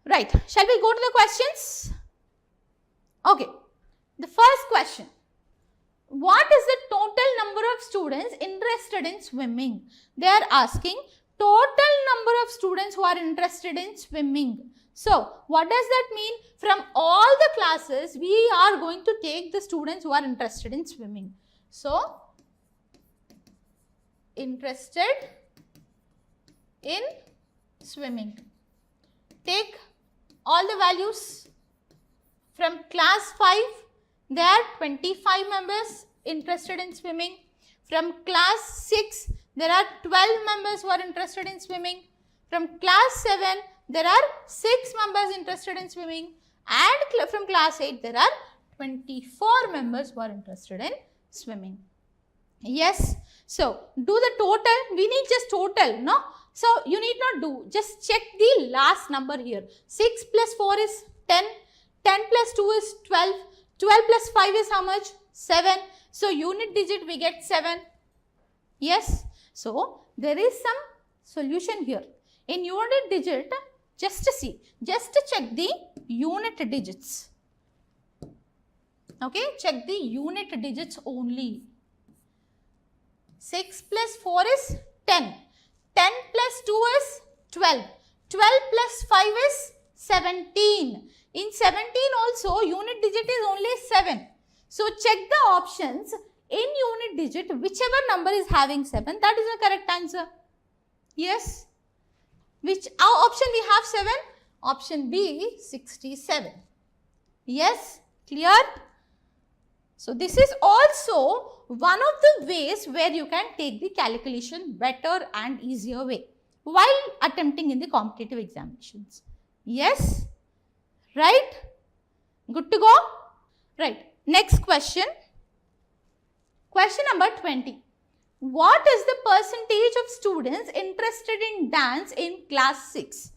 Right. Shall we go to the questions? Okay. The first question. What is the total number of students interested in swimming? They are asking total number of students who are interested in swimming. So, what does that mean? From all the classes, we are going to take the students who are interested in swimming. So, interested in swimming. Take all the values. From class 5, there are 25 members interested in swimming. From class 6, there are 12 members who are interested in swimming. From class 7, there are 6 members interested in swimming. And from class 8, there are 24 members who are interested in swimming. Yes. So, do the total. We need just total, no? So, you need not do. Just check the last number here. 6 plus 4 is 10. 10 plus 2 is 12. 12 plus 5 is how much? 7. So, unit digit we get 7. Yes. So, there is some solution here. In unit digit, just to see, just to check the unit digits. Okay, check the unit digits only. 6 plus 4 is 10. 10 plus 2 is 12. 12 plus 5 is 17. In 17 also, unit digit is only 7. So, check the options. In unit digit, whichever number is having 7, that is the correct answer. Yes. Which option we have 7? Option B, 67. Yes. Clear? So, this is also one of the ways where you can take the calculation better and easier way while attempting in the competitive examinations. Yes? Right? Good to go? Right. Next question. Question number 20. What is the percentage of students interested in dance in class 6?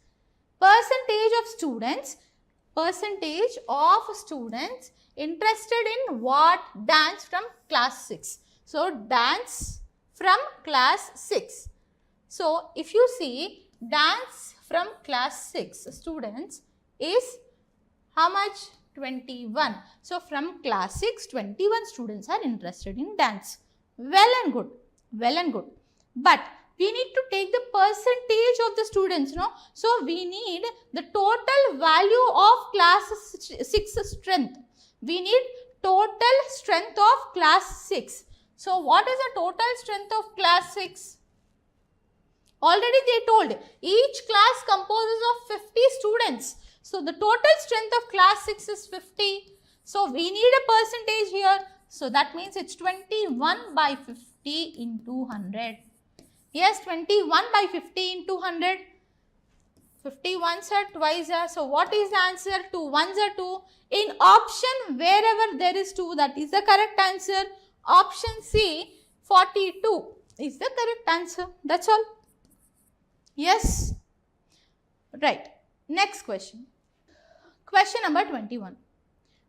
Percentage of students interested in what? Dance from class 6. So, dance from class 6. So, if you see dance from class 6 students is how much? 21. So, from class 6, 21 students are interested in dance. Well and good. Well and good. But we need to take the percentage of the students, no? So, we need the total value of class 6 strength. We need total strength of class 6. So, what is the total strength of class 6? Already they told each class composes of 50 students. So, the total strength of class 6 is 50. So, we need a percentage here. So, that means it's 21 by 50 into 100. Yes, 21 by 50 into 100. 50 ones are twice are. So, what is the answer? 2 ones are 2. In option wherever there is 2, that is the correct answer. Option C, 42 is the correct answer. That's all. Yes. Right. Next question. Question number 21.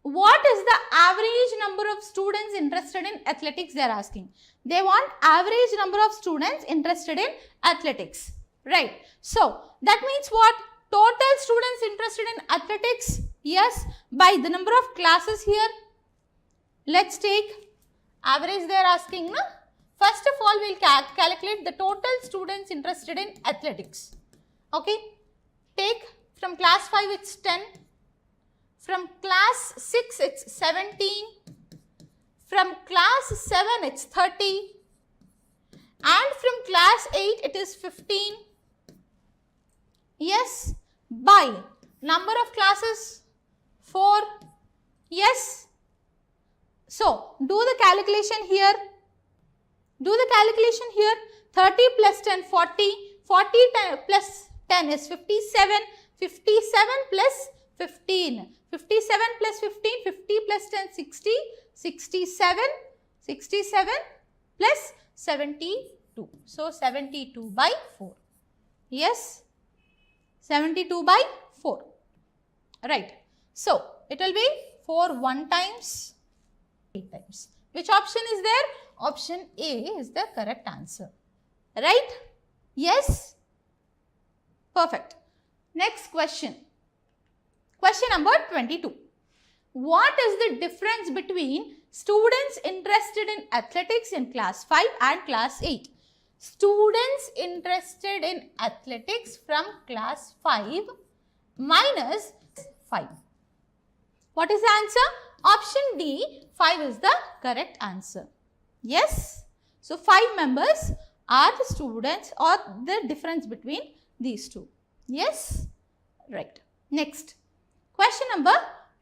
What is the average number of students interested in athletics? They are asking. They want average number of students interested in athletics. Right. So, that means what? Total students interested in athletics. Yes. By the number of classes here. Let's take average they are asking. No? First of all, we will calculate the total students interested in athletics. Okay. Take from class 5 it's 10. From class 6 it's 17. From class 7 it's 30. And from class 8 it is 15. Yes. By number of classes 4. Yes. So, do the calculation here. Do the calculation here. 30 plus 10, 40. 40 plus 10 is 57. 57 plus 15. 57 plus 15, 50 plus 10, 60. 67. 67 plus 72. So, 72 by 4. Yes. 72 by 4. Right. So, it will be 4 1 times, 8 times. Which option is there? Option A is the correct answer. Right? Yes? Perfect. Next question. Question number 22. What is the difference between students interested in athletics in class 5 and class 8? Students interested in athletics from class 5 minus 5. What is the answer? Option D, 5 is the correct answer. Yes. So, 5 members are the students or the difference between these two. Yes. Right. Next. Question number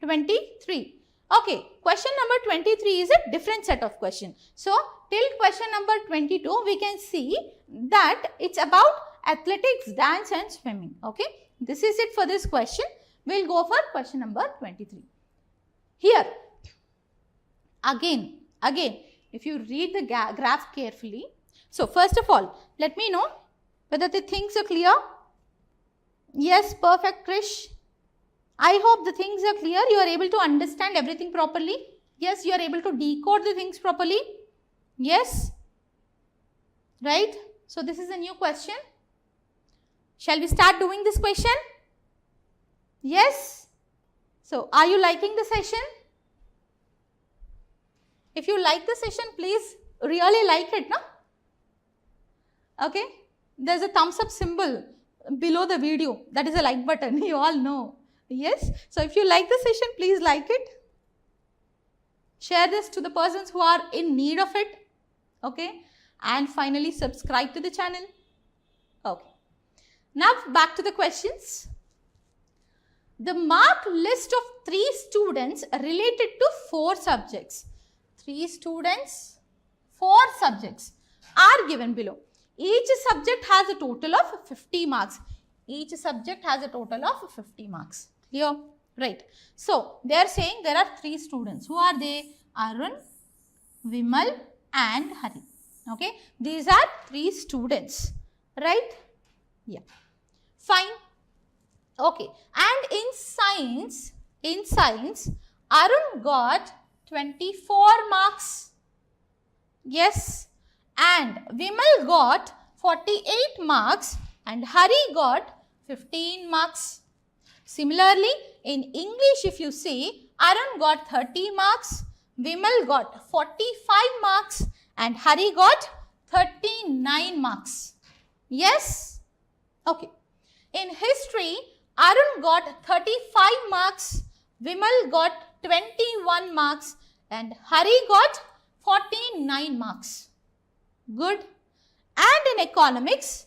23. Okay. Question number 23 is a different set of question. So, till question number 22, we can see that it's about athletics, dance and swimming. Okay. This is it for this question. We'll go for question number 23. Here, again, if you read the graph carefully. So, first of all, let me know whether the things are clear. Yes, perfect, Krish. I hope the things are clear. You are able to understand everything properly. Yes, you are able to decode the things properly. Yes. Right. So, this is a new question. Shall we start doing this question? Yes. So, are you liking the session? If you like the session, please really like it, no? Okay. There's a thumbs up symbol below the video. That is a like button. You all know. Yes. So, if you like the session, please like it. Share this to the persons who are in need of it. Okay. And finally, subscribe to the channel. Okay. Now, back to the questions. The marked list of 3 students related to 4 subjects. 3 students, 4 subjects are given below. Each subject has a total of 50 marks. Each subject has a total of 50 marks. Clear? Right. So, they are saying there are 3 students. Who are they? Arun, Vimal and Hari. Okay. These are 3 students. Right? Yeah. Fine. Okay. And in science, Arun got 24 marks. Yes. And Vimal got 48 marks and Hari got 15 marks. Similarly, in English, if you see, Arun got 30 marks, Vimal got 45 marks and Hari got 39 marks. Yes? Okay. In history, Arun got 35 marks, Vimal got 21 marks and Hari got 49 marks. Good. And in economics,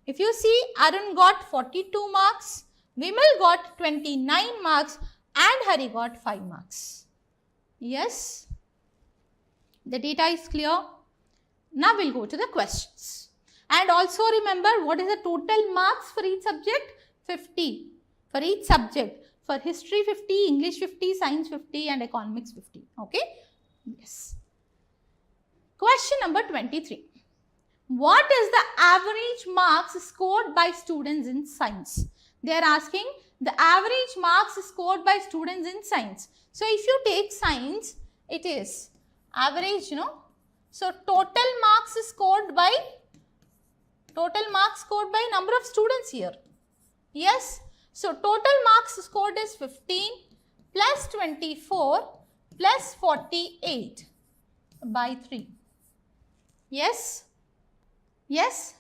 if you see, Arun got 42 marks, Vimal got 29 marks and Hari got 5 marks. Yes. The data is clear. Now we'll go to the questions. And also remember, what is the total marks for each subject? 50 for each subject. For history 50, English 50, science 50 and economics 50. Okay? Yes. Question number 23. What is the average marks scored by students in science? They are asking the average marks scored by students in science. So, if you take science, it is average, you know. So, total marks scored by number of students here. Yes. So, total marks scored is 15 plus 24 plus 48 by 3. Yes. Yes.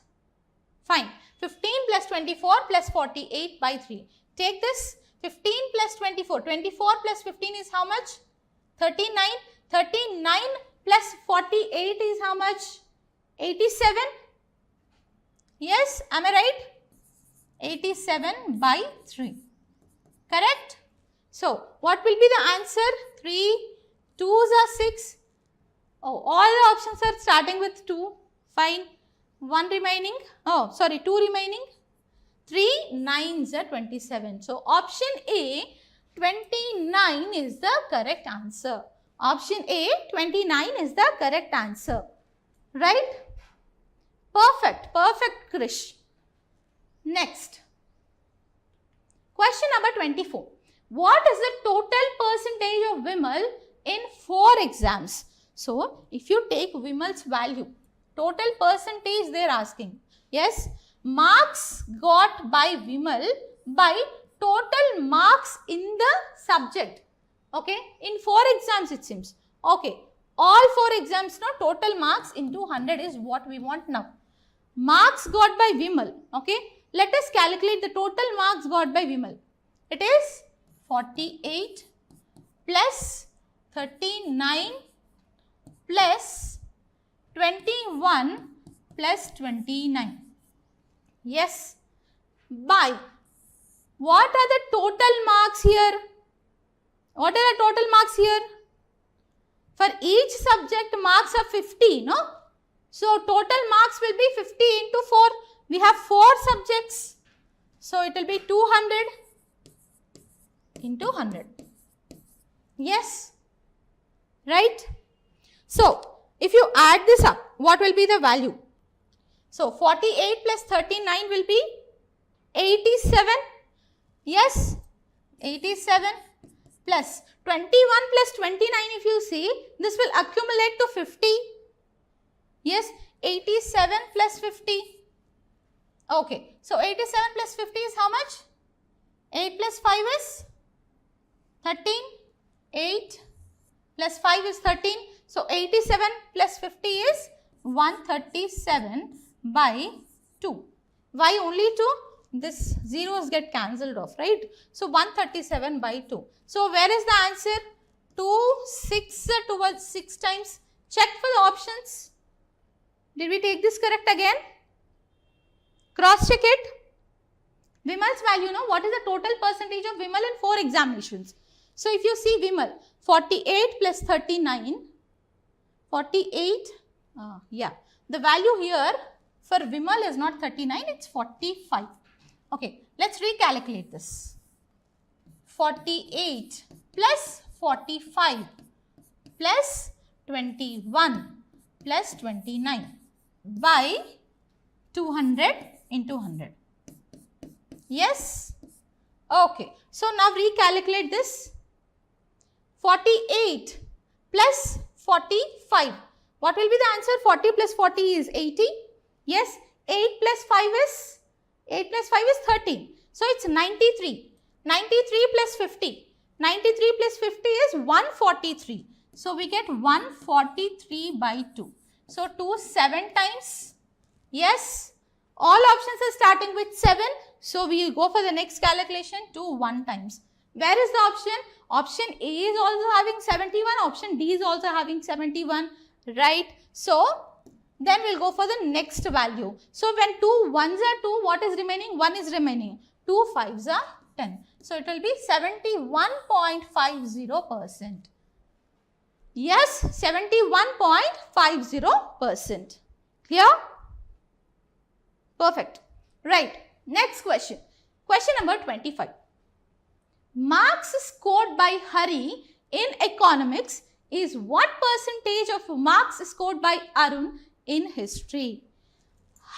Fine. 15 plus 24 plus 48 by 3. Take this 15 plus 24. 24 plus 15 is how much? 39. 39 plus 48 is how much? 87. Yes. Am I right? 87 by 3. Correct? So, what will be the answer? 3, 2s are 6. Oh, all the options are starting with 2. Fine. 1 remaining. Oh, sorry, 2 remaining. 3 9s are 27. So, option A, 29 is the correct answer. Option A, 29 is the correct answer. Right? Perfect. Perfect, Krish. Next. Question number 24. What is the total percentage of Vimal in 4 exams? So, if you take Vimal's value, total percentage they are asking. Yes, marks got by Vimal by total marks in the subject. Okay, in 4 exams it seems. Okay, all 4 exams, no, total marks into 100 is what we want now. Marks got by Vimal. Okay, let us calculate the total marks got by Vimal. It is 48 plus 39 plus 21 plus 29. Yes. By what are the total marks here? What are the total marks here? For each subject marks are 50, no? So, total marks will be 50 into 4. We have 4 subjects. So, it will be 200 into 100. Yes. Right? So, if you add this up, what will be the value? So, 48 plus 39 will be 87. Yes, 87 plus 21 plus 29, if you see, this will accumulate to 50. Yes, 87 plus 50. Okay, so 87 plus 50 is how much? 8 plus 5 is 13. 8 plus 5 is 13. So, 87 plus 50 is 137 by 2. Why only 2? This zeros get cancelled off, right? So, 137 by 2. So, where is the answer? 2, 6 towards 6 times. Check for the options. Did we take this correct again? Cross check it. Vimal's value, no? What is the total percentage of Vimal in 4 examinations? So, if you see Vimal, 48 plus 39, 48, the value here for Vimal is not 39, it's 45. Okay, let's recalculate this. 48 plus 45 plus 21 plus 29 by 200 into 100. Yes? Okay, so now recalculate this. 48 plus 45. What will be the answer? 40 plus 40 is 80. Yes, 8 plus 5 is 30. So, it's 93. 93 plus 50. 93 plus 50 is 143. So, we get 143 by 2. So, 2 7 times. Yes, all options are starting with 7. So, we will go for the next calculation 2 1 times. Where is the option? Option A is also having 71. Option D is also having 71. Right. So, then we will go for the next value. So, when 2 1s are 2, what is remaining? 1 is remaining. 2 5s are 10. So, it will be 71.50%. Yes, 71.50%. Clear? Perfect. Right. Next question. Question number 25. Marks scored by Hari in economics is what percentage of marks scored by Arun in history?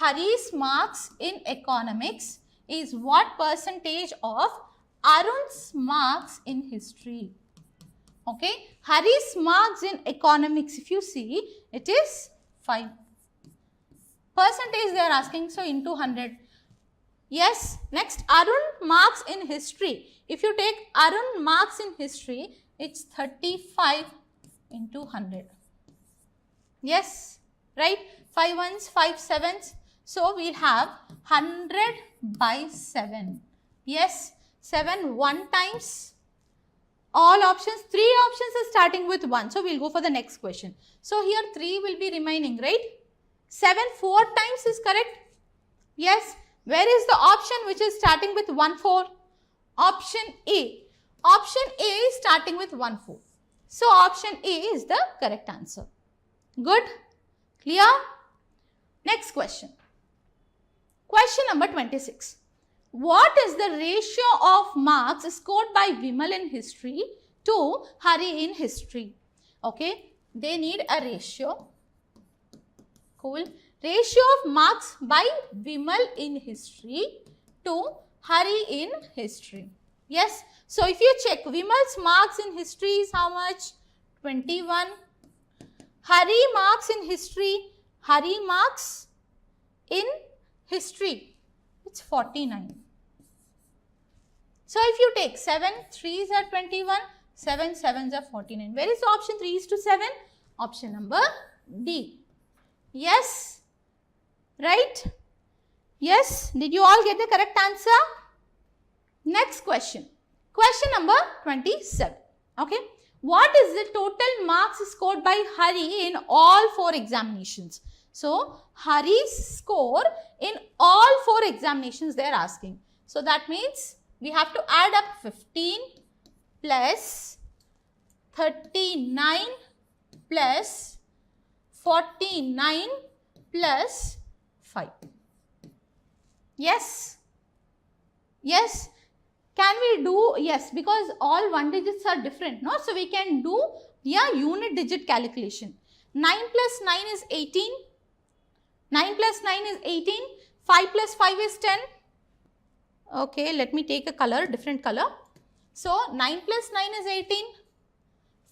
Hari's marks in economics is what percentage of Arun's marks in history? Okay, Hari's marks in economics, if you see, it is 5. Percentage they are asking, so into 100. Yes, next Arun marks in history. If you take Arun marks in history, it's 35 into 100. Yes, right? 5 1s, 5 7s. So, we will have 100 by 7. Yes, 7 1 times. All options, 3 options are starting with 1. So, we will go for the next question. So, here 3 will be remaining, right? 7 4 times is correct. Yes. Where is the option which is starting with 1 4? Option A. Option A is starting with 1 4. So, option A is the correct answer. Good? Clear? Next question. Question number 26. What is the ratio of marks scored by Vimal in history to Hari in history? Okay, they need a ratio. Cool. Ratio of marks by Vimal in history to Hari in history. Yes. So, if you check, Vimal's marks in history is how much? 21. Hari marks in history. Hari marks in history. It's 49. So, if you take 7 3s are 21, 7 7s are 49. Where is the option 3 is to 7? Option number D. Yes. Right? Yes. Did you all get the correct answer? Next question. Question number 27. Okay. What is the total marks scored by Hari in all 4 examinations? So, Hari's score in all 4 examinations they are asking. So, that means we have to add up 15 plus 39 plus 49 plus 5. Yes? Yes? Can we do? Yes, because all 1 digits are different, no? So, we can do unit digit calculation. 9 plus 9 is 18. 9 plus 9 is 18. 5 plus 5 is 10. Okay, let me take a color, different color. So, 9 plus 9 is 18.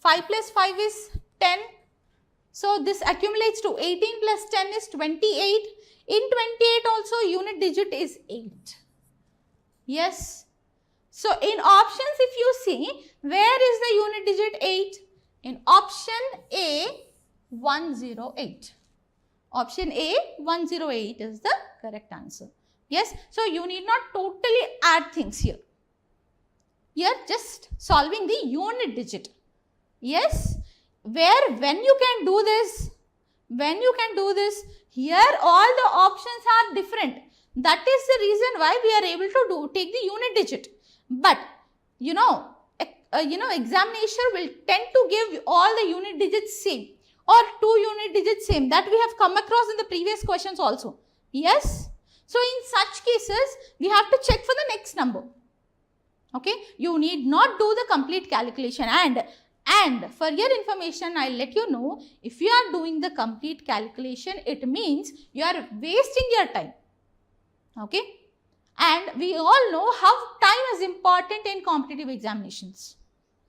5 plus 5 is 10. So, this accumulates to 18 plus 10 is 28. In 28 also unit digit is 8. Yes. So, in options if you see, where is the unit digit 8? In option A, 108. Option A, 108 is the correct answer. Yes. So, you need not totally add things here. Here just solving the unit digit. Yes. When you can do this? When you can do this? Here all the options are different. That is the reason why we are able to take the unit digit. But examination will tend to give all the unit digits same or 2 unit digits same. That we have come across in the previous questions also. Yes. So, in such cases, we have to check for the next number. Okay. You need not do the complete calculation, and for your information, I will let you know, if you are doing the complete calculation, it means you are wasting your time. Okay. And we all know how time is important in competitive examinations.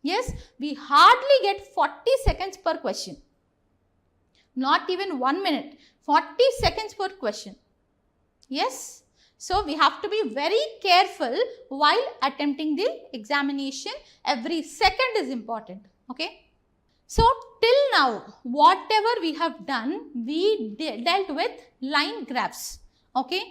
Yes, we hardly get 40 seconds per question. Not even 1 minute, 40 seconds per question. Yes. So, we have to be very careful while attempting the examination. Every second is important. Okay. So, till now, whatever we have done, we dealt with line graphs. Okay.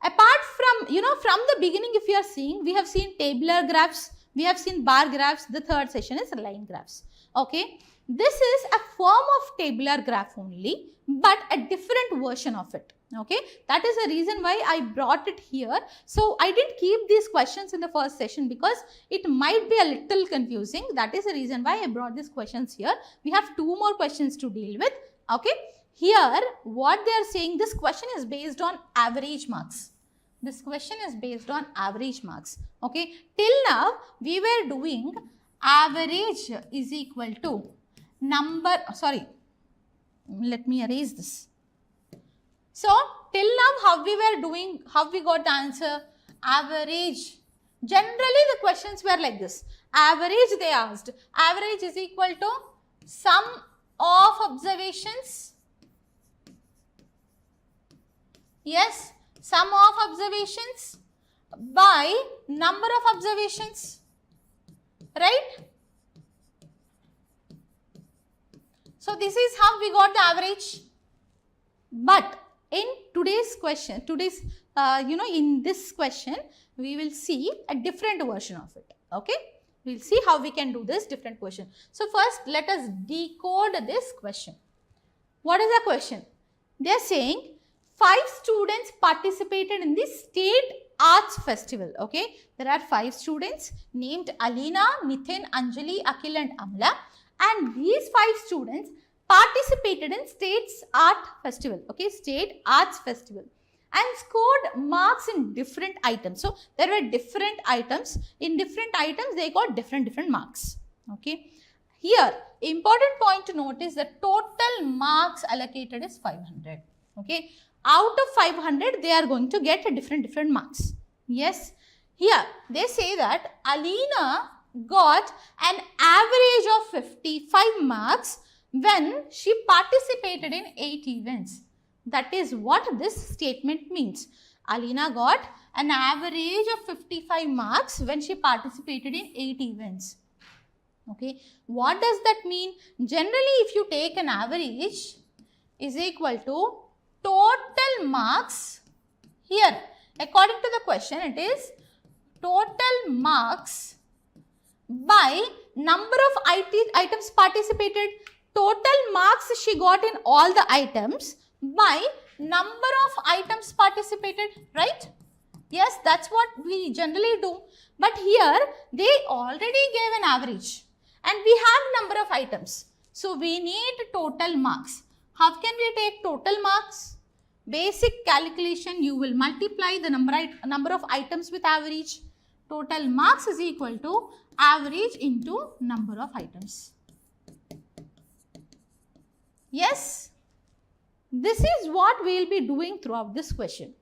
Apart from, from the beginning, if you are seeing, we have seen tabular graphs, we have seen bar graphs, the third session is line graphs. Okay. This is a form of tabular graph only, but a different version of it. Okay. That is the reason why I brought it here. So, I didn't keep these questions in the first session because it might be a little confusing. That is the reason why I brought these questions here. We have 2 more questions to deal with. Okay. Here, what they are saying, this question is based on average marks. This question is based on average marks. Okay. Till now, we were doing average is equal to let me erase this. So, till now how we got the answer? Average. Generally the questions were like this. Average they asked. Average is equal to sum of observations. Yes, sum of observations by number of observations. Right? So, this is how we got the average. But in today's question, in this question, we will see a different version of it. Okay. We will see how we can do this different question. So, first let us decode this question. What is the question? They are saying 5 students participated in the State Arts Festival. Okay. There are 5 students named Alina, Nithin, Anjali, Akhil and Amla. And these 5 students participated in State's Art Festival, okay, State Arts Festival, and scored marks in different items. So, there were different items. In different items, they got different marks, okay. Here, important point to note is the total marks allocated is 500, okay. Out of 500, they are going to get different marks. Yes. Here, they say that Alina got an average of 55 marks when she participated in 8 events. That is what this statement means. Alina got an average of 55 marks when she participated in 8 events. Okay. What does that mean? Generally, if you take an average is equal to total marks. Here, according to the question, it is total marks by number of items participated. Total marks she got in all the items by number of items participated, right? Yes, that's what we generally do. But here, they already gave an average and we have number of items. So, we need total marks. How can we take total marks? Basic calculation, you will multiply the number of items with average. Total marks is equal to average into number of items. Yes, this is what we will be doing throughout this question.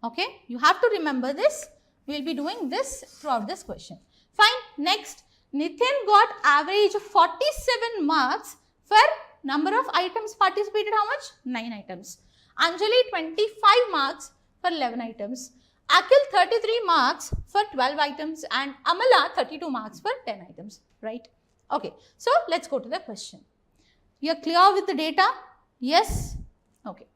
Okay, you have to remember this. We will be doing this throughout this question. Fine. Next, Nitin got average of 47 marks for number of items participated. How much? 9 items. Anjali 25 marks for 11 items. Akhil 33 marks for 12 items and Amala 32 marks for 10 items. Right? Okay. So let's go to the question. You are clear with the data? Yes? Okay.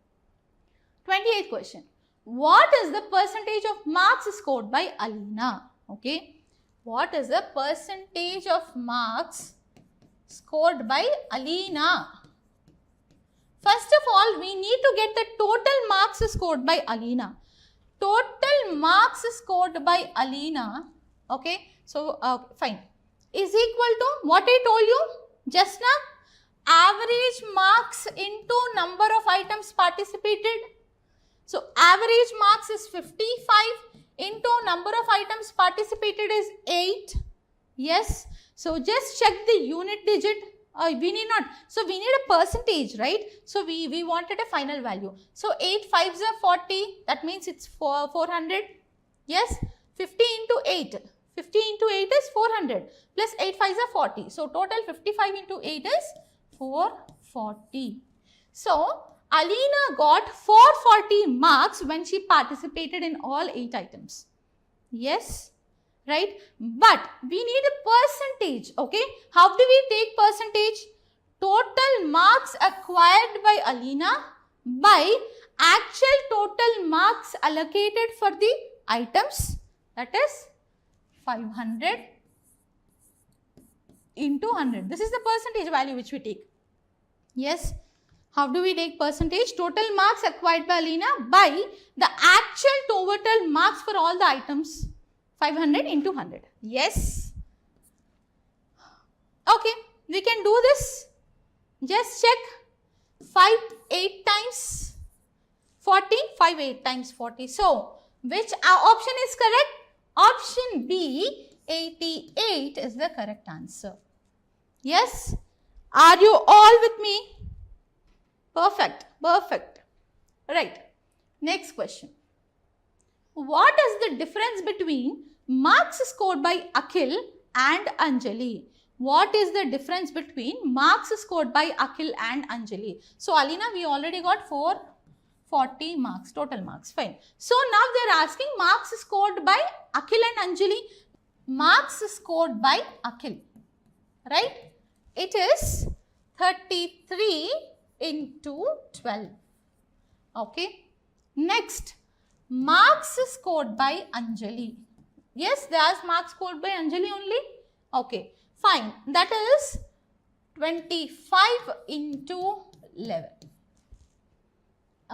28th question. What is the percentage of marks scored by Alina? Okay. What is the percentage of marks scored by Alina? First of all, we need to get the total marks scored by Alina. Total marks scored by Alina, okay, so fine, is equal to what I told you just now, average marks into number of items participated. So, average marks is 55 into number of items participated is 8. Yes. So, just check the unit digit. We need not. So, we need a percentage, right? So, we wanted a final value. So, 8 5s are 40. That means it's 400. Yes. 50 into 8. 50 into 8 is 400. Plus 8 5s are 40. So, total 55 into 8 is 440. So, Alina got 440 marks when she participated in all 8 items. Yes, right? But we need a percentage, okay? How do we take percentage? Total marks acquired by Alina by actual total marks allocated for the items, that is 500 into 100. This is the percentage value which we take. Yes. How do we take percentage? Total marks acquired by Alina by the actual total marks for all the items, 500 into 100. Yes. Okay, we can do this. Just check 5 8 times 40, 5 8 times 40. So, which option is correct? Option B, 88 is the correct answer. Yes. Are you all with me? Perfect, perfect. Right. Next question. What is the difference between marks scored by Akhil and Anjali? What is the difference between marks scored by Akhil and Anjali? So, Alina, we already got 440 marks, total marks. Fine. So, now they are asking marks scored by Akhil and Anjali. Marks scored by Akhil. Right? It is 33 into 12. Okay. Next, marks scored by Anjali. Yes, there is marks scored by Anjali only. Okay, fine. That is 25 into 11.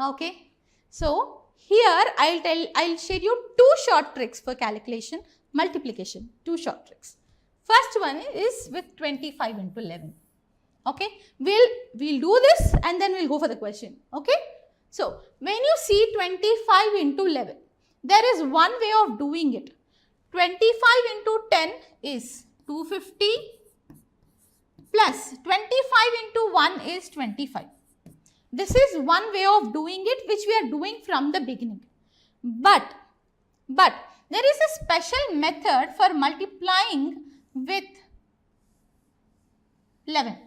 Okay. So, here I'll share you 2 short tricks for calculation, multiplication. 2 short tricks. First one is with 25 into 11. Okay, we'll do this and then we'll go for the question. Okay, so when you see 25 into 11, there is one way of doing it. 25 into 10 is 250 plus 25 into 1 is 25. This is one way of doing it which we are doing from the beginning. But there is a special method for multiplying with 11.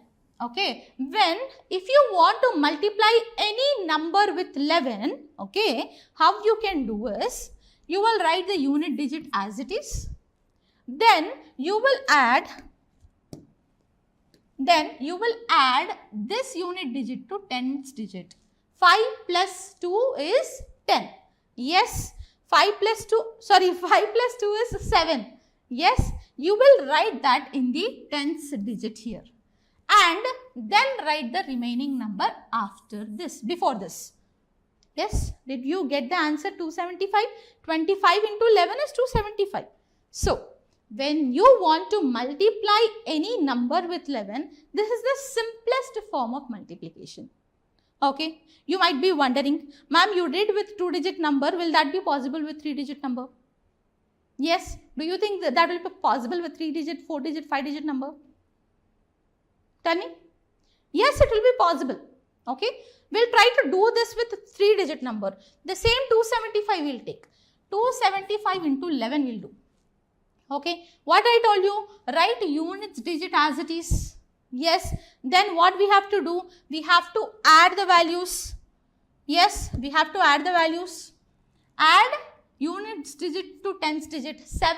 Okay, if you want to multiply any number with 11, okay, how you can do is, you will write the unit digit as it is, then you will add this unit digit to 10th digit. 5 plus 2 is 10. Yes, 5 plus 2 is 7. Yes, you will write that in the 10th digit here. And then write the remaining number after this, before this. Yes, did you get the answer 275? 25 into 11 is 275. So, when you want to multiply any number with 11, this is the simplest form of multiplication. Okay, you might be wondering, ma'am, you did with 2-digit number, will that be possible with 3-digit number? Yes, do you think that will be possible with 3-digit, 4-digit, 5-digit number? Tell me. Yes, it will be possible. Okay, we'll try to do this with 3-digit number. The same 275 we'll take. 275 into 11 we'll do. Okay, what I told you, write units digit as it is. Yes, then what we have to do, we have to add the values. Yes, we have to add the values. Add units digit to tens digit. 7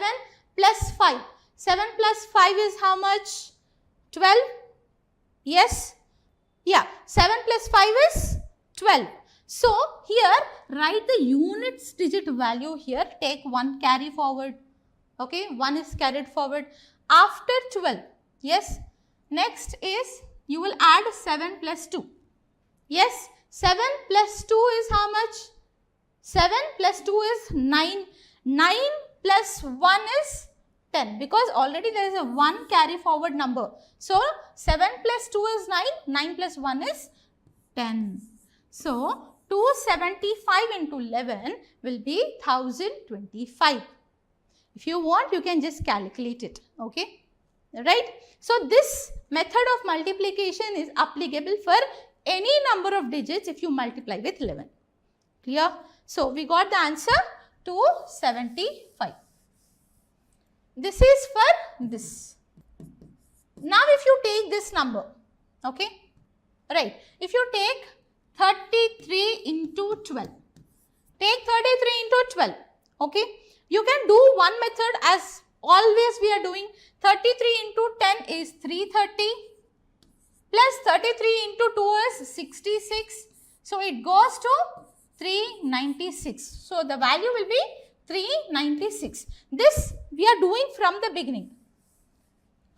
plus 5. 7 plus 5 is how much? 12. Yes. Yeah. 7 plus 5 is 12. So, here write the units digit value here. Take 1 carry forward. Okay. 1 is carried forward. After 12. Yes. Next is you will add 7 plus 2. Yes. 7 plus 2 is how much? 7 plus 2 is 9. 9 plus 1 is 10, because already there is a 1 carry forward number. So, 7 plus 2 is 9, 9 plus 1 is 10. So, 275 into 11 will be 1025. If you want, you can just calculate it, okay? Right? So, this method of multiplication is applicable for any number of digits if you multiply with 11. Clear? So, we got the answer 275. This is for this. Now, if you take this number, okay, right, if you take 33 into 12, take 33 into 12, okay, you can do one method as always we are doing. 33 into 10 is 330, plus 33 into 2 is 66, so it goes to 396. So, the value will be 396. This we are doing from the beginning.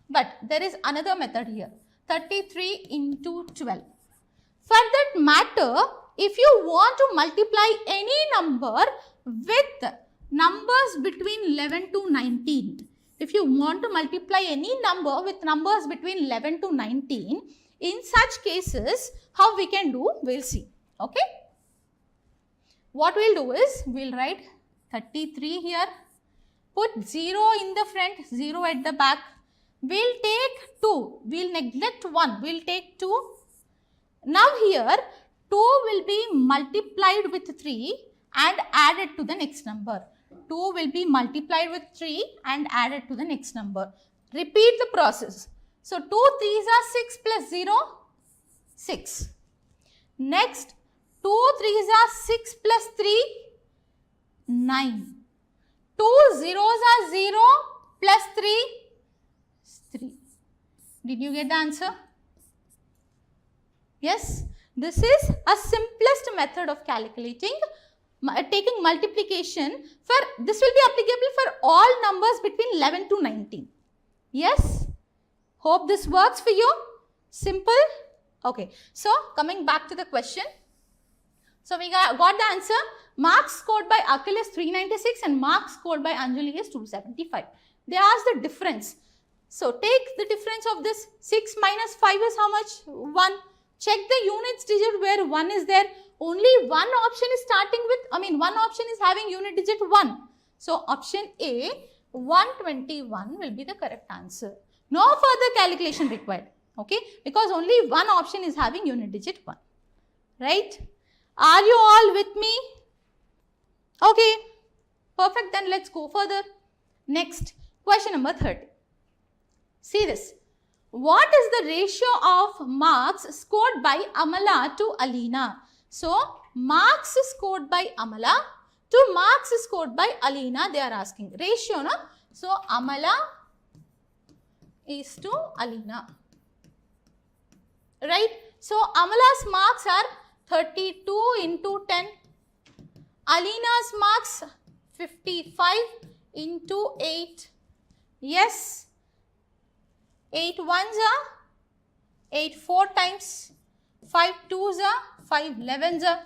But there is another method here. 33 into 12. For that matter, if you want to multiply any number with numbers between 11 to 19, if you want to multiply any number with numbers between 11 to 19, in such cases, how we can do, we'll see. Okay. What we'll do is, we'll write 33 here, put 0 in the front, 0 at the back. We'll take 2, we'll neglect 1, we'll take 2. Now here, 2 will be multiplied with 3 and added to the next number. 2 will be multiplied with 3 and added to the next number. Repeat the process. So, 2 3s are 6 plus 0, 6. Next, 2 3s are 6 plus 3, 9. 2 zeros are 0 plus 3, 3. Did you get the answer? Yes, this is a simplest method of calculating, taking multiplication. For this will be applicable for all numbers between 11 to 19. Yes, hope this works for you. Simple. Okay, so coming back to the question. So we got the answer. Marks scored by Akhil is 396 and marks scored by Anjali is 275. They asked the difference. So take the difference of this. 6 minus 5 is how much? 1. Check the units digit where 1 is there. Only one option is starting with, one option is having unit digit 1. So option A, 121 will be the correct answer. No further calculation required. Okay, because only one option is having unit digit 1. Right? Are you all with me? Okay, perfect. Then let's go further. Next, question number 30. See this. What is the ratio of marks scored by Amala to Alina? So, marks scored by Amala to marks scored by Alina, they are asking. Ratio, no? So, Amala is to Alina. Right? So, Amala's marks are 32 into 10. Alina's marks 55 into 8. Yes. 8 ones are 8 4 times. 5 twos are 5 11s are.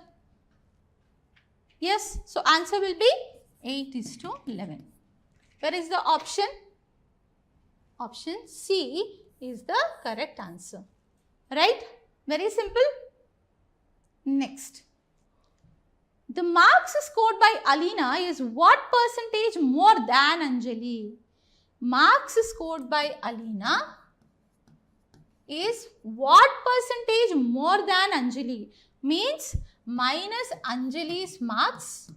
Yes. So, answer will be 8 is to 11. Where is the option? Option C is the correct answer. Right? Very simple. Next. The marks scored by Alina is what percentage more than Anjali? Marks scored by Alina is what percentage more than Anjali? Means minus Anjali's marks,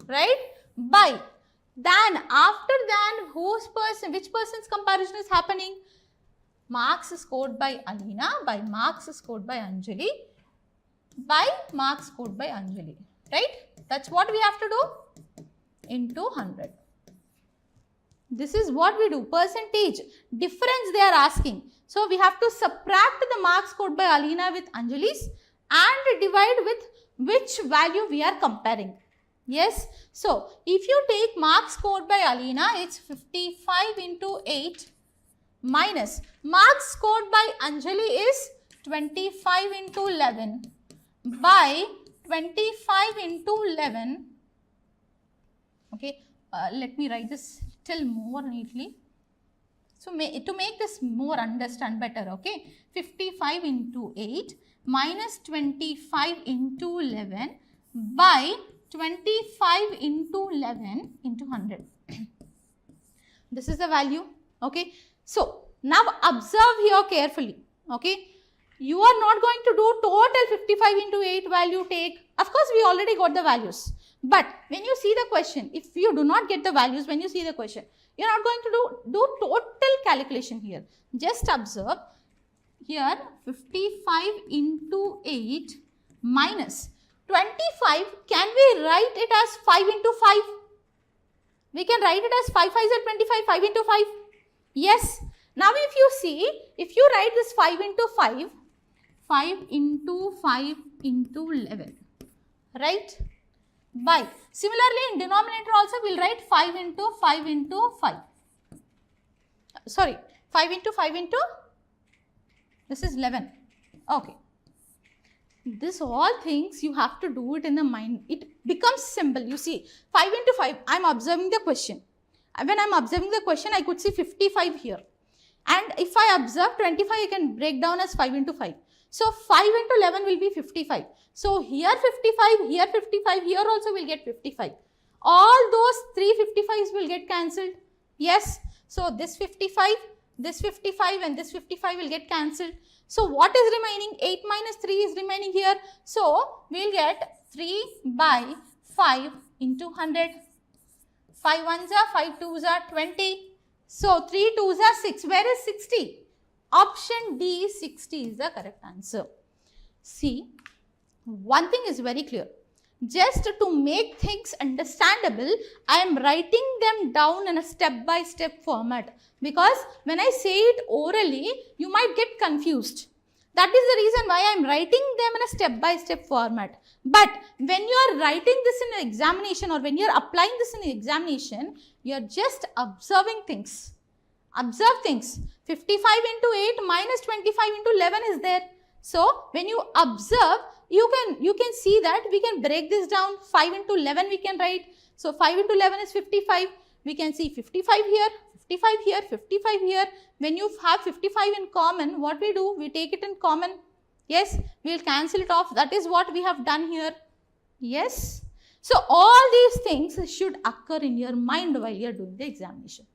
right? By then, after then, which person's comparison is happening? Marks scored by Alina by marks scored by Anjali by marks scored by Anjali, right? That's what we have to do, into 100. This is what we do, percentage difference they are asking. So we have to subtract the marks scored by Alina with Anjali's and divide with which value we are comparing. Yes. So if you take marks scored by Alina, it's 55 into 8 minus marks scored by Anjali is 25 into 11 by 25 into 11. Okay, let me write this till more neatly. So to make this more understand better, okay, 55 into 8 minus 25 into 11 by 25 into 11 into 100. This is the value, okay. So now observe here carefully, okay. You are not going to do total 55 into 8 value take. Of course, we already got the values. But when you see the question, if you do not get the values when you see the question, you are not going to do total calculation here. Just observe here 55 into 8 minus 25. Can we write it as 5 into 5? We can write it as 5 5 is 25, 5 into 5. Yes. Now if you see, if you write this 5 into 5, 5 into 5 into 11, right? By similarly in denominator also we will write 5 into 5 into 5. Sorry, 5 into 5 into, this is 11. Okay. This all things you have to do it in the mind. It becomes simple. You see, 5 into 5, I am observing the question. When I am observing the question, I could see 55 here. And if I observe 25, I can break down as 5 into 5. So 5 into 11 will be 55. So here 55, here 55, here also will get 55. All those 3 55s will get cancelled. Yes. So this 55 and this 55 will get cancelled. So what is remaining? 8 minus 3 is remaining here. So we will get 3 by 5 into 100. 5 ones are 5 twos are 20. So 3 twos are 6. Where is 60? Option D, 60 is the correct answer. See, one thing is very clear. Just to make things understandable, I am writing them down in a step-by-step format. Because when I say it orally, you might get confused. That is the reason why I am writing them in a step-by-step format. But when you are writing this in an examination or when you are applying this in an examination, you are just observing things. Observe things. 55 into 8 minus 25 into 11 is there. So when you observe, you can see that we can break this down. 5 into 11 we can write. So 5 into 11 is 55. We can see 55 here, 55 here, 55 here. When you have 55 in common, what we do? We take it in common. Yes, we will cancel it off. That is what we have done here. Yes. So all these things should occur in your mind while you are doing the examination.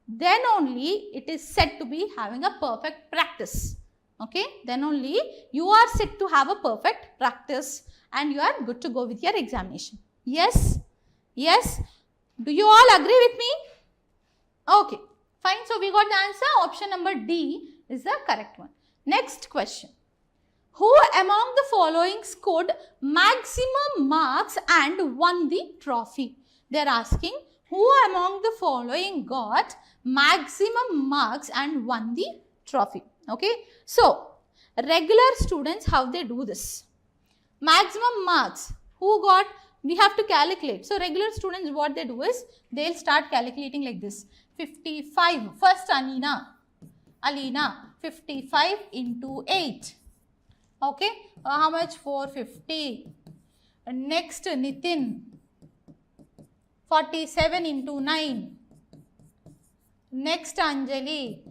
Then only it is said to be having a perfect practice. Okay, then only you are set to have a perfect practice and you are good to go with your examination. Yes? Yes? Do you all agree with me? Okay, fine. So we got the answer. Option number D is the correct one. Next question. Who among the following scored maximum marks and won the trophy? They are asking who among the following got maximum marks and won the trophy. Okay. So, regular students, how they do this? Maximum marks, who got, we have to calculate. So, regular students, what they do is, they will start calculating like this. 55, first Alina, 55 into 8. Okay, how much? 450. Next, Nitin, 47 into 9. Next, Anjali,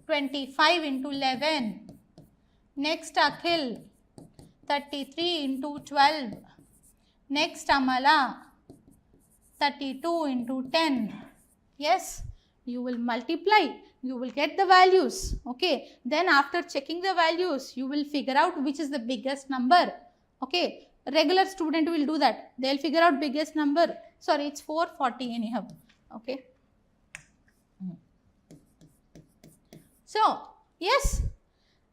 25 into 11. Next, Akhil, 33 into 12. Next, Amala, 32 into 10. Yes, you will multiply, you will get the values, okay. Then after checking the values, you will figure out which is the biggest number, okay. A regular student will do that. They will figure out biggest number. Sorry, it's 440 anyhow, okay. So, yes,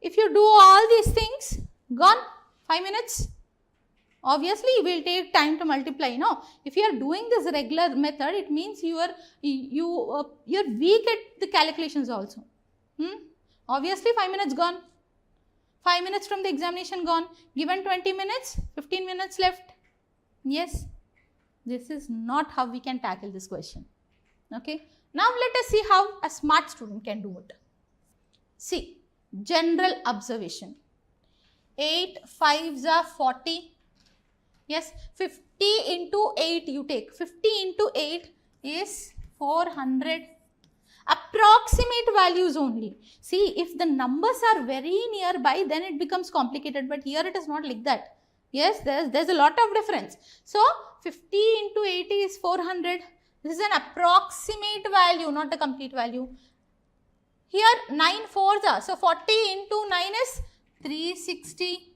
if you do all these things, gone, 5 minutes. Obviously, it will take time to multiply, no. If you are doing this regular method, it means you're weak at the calculations also. Obviously, 5 minutes gone. 5 minutes from the examination gone. Given 20 minutes, 15 minutes left. Yes, this is not how we can tackle this question. Okay. Now, let us see how a smart student can do it. See, general observation. 8 5s are 40. Yes, 50 into 8 you take. 50 into 8 is 400. Approximate values only. See, if the numbers are very nearby, then it becomes complicated. But here it is not like that. Yes, there's a lot of difference. So, 50 into 80 is 400. This is an approximate value, not a complete value. Here 9 4s are. So, 40 into 9 is 360.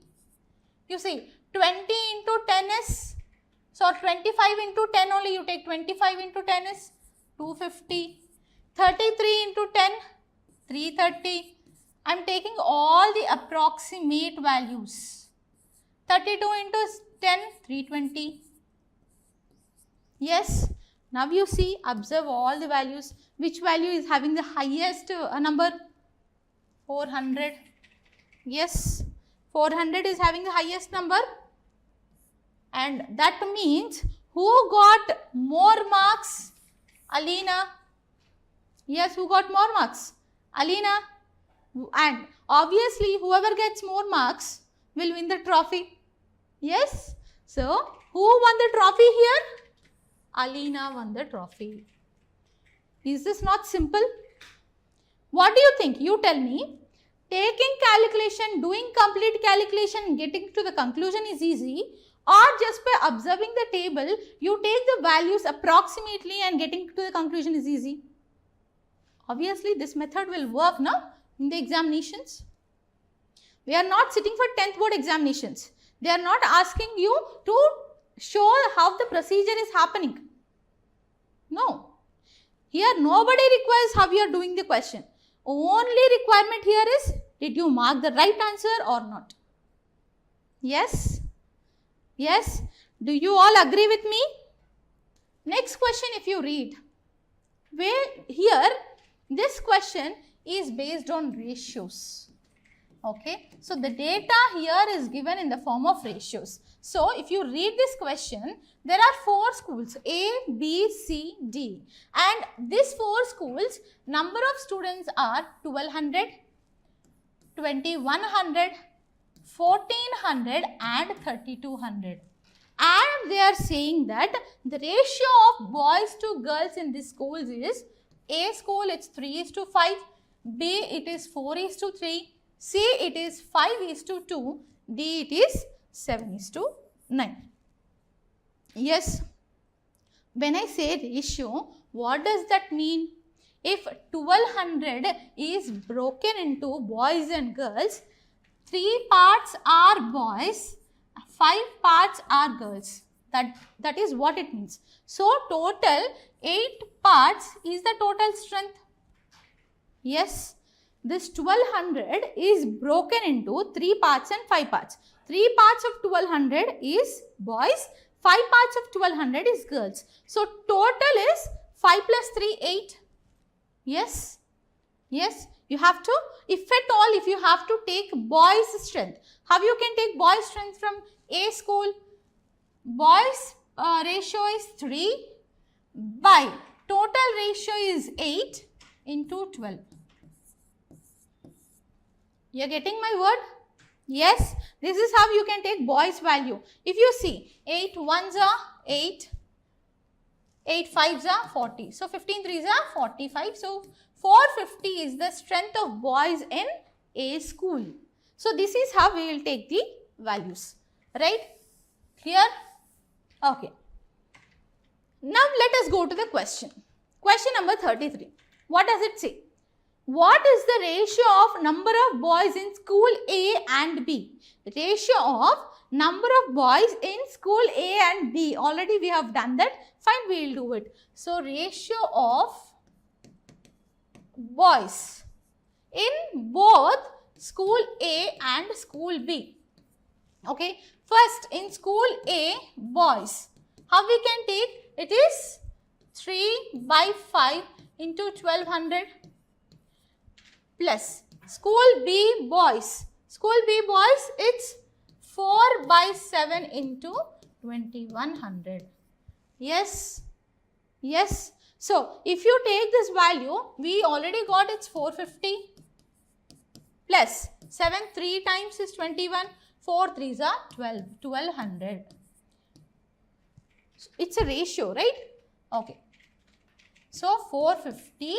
You see, 20 into 10 is, so 25 into 10 only you take, 25 into 10 is 250. 33 into 10, 330. I am taking all the approximate values. 32 into 10, 320. Yes. Now you see, observe all the values. Which value is having the highest number? 400. Yes. 400 is having the highest number. And that means, who got more marks? Alina. Yes, who got more marks? Alina. And obviously, whoever gets more marks will win the trophy. Yes. So, who won the trophy here? Alina won the trophy. Is this not simple? What do you think? You tell me. Taking calculation, doing complete calculation, getting to the conclusion is easy, or just by observing the table, you take the values approximately and getting to the conclusion is easy. Obviously, this method will work now in the examinations. We are not sitting for 10th board examinations. They are not asking you to show how the procedure is happening. No. Here, nobody requires how you are doing the question. Only requirement here is, did you mark the right answer or not? Yes? Yes? Do you all agree with me? Next question, if you read. Here, this question is based on ratios. Okay. So, the data here is given in the form of ratios. So, if you read this question, there are 4 schools A, B, C, D, and these 4 schools, number of students are 1200, 2100, 1400 and 3200. And they are saying that the ratio of boys to girls in these schools is, A school it's 3:5, B it is 4:3, C it is 5:2, D it is 7:9. Yes, when I say ratio, what does that mean? If 1200 is broken into boys and girls, 3 parts are boys, 5 parts are girls. That is what it means. So, total 8 parts is the total strength. Yes, this 1200 is broken into 3 parts and 5 parts. 3 parts of 1200 is boys, 5 parts of 1200 is girls. So, total is 5 plus 3, 8. Yes, yes, you have to, if at all, if you have to take boys' strength, how you can take boys' strength from A school? Boys ratio is 3 by total ratio is 8 into 12. You are getting my word? Yes, this is how you can take boys' value. If you see, 8 1s are 8, 8 5s are 40. So, 15 3s are 45. So, 450 is the strength of boys in A school. So, this is how we will take the values. Right? Clear? Okay. Now, let us go to the question. Question number 33. What does it say? What is the ratio of number of boys in school A and B? The ratio of number of boys in school A and B. Already we have done that. Fine, we will do it. So, ratio of boys in both school A and school B. Okay. First, in school A, boys. How we can take? It is 3 by 5 into 1200 plus school B boys. School B boys, it's 4 by 7 into 2100. Yes. Yes. So, if you take this value, we already got it's 450 plus 7 3 times is 21. 4 3s are 12, 1200. So, it's a ratio, right? Okay. So, 450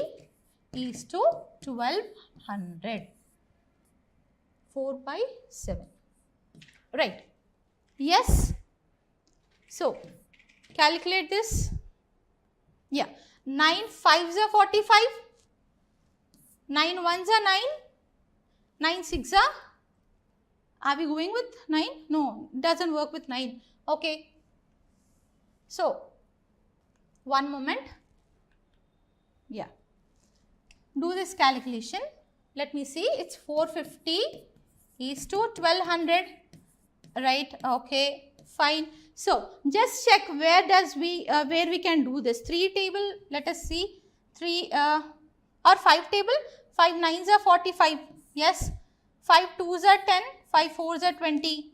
is to 1200. 4 by 7. Right. Yes. So, calculate this. Yeah. 9 5s are 45. 9 1s are 9. 9 6 are we going with 9? No, doesn't work with 9. Okay. So, one moment. Yeah. Do this calculation. Let me see. It's 450 is to 1200. Right. Okay. Fine. So, just check where we can do this. 3 table. Let us see. 3 or 5 table. 5 9s are 45. Yes. 5 2s are 10. 5 4s are 20.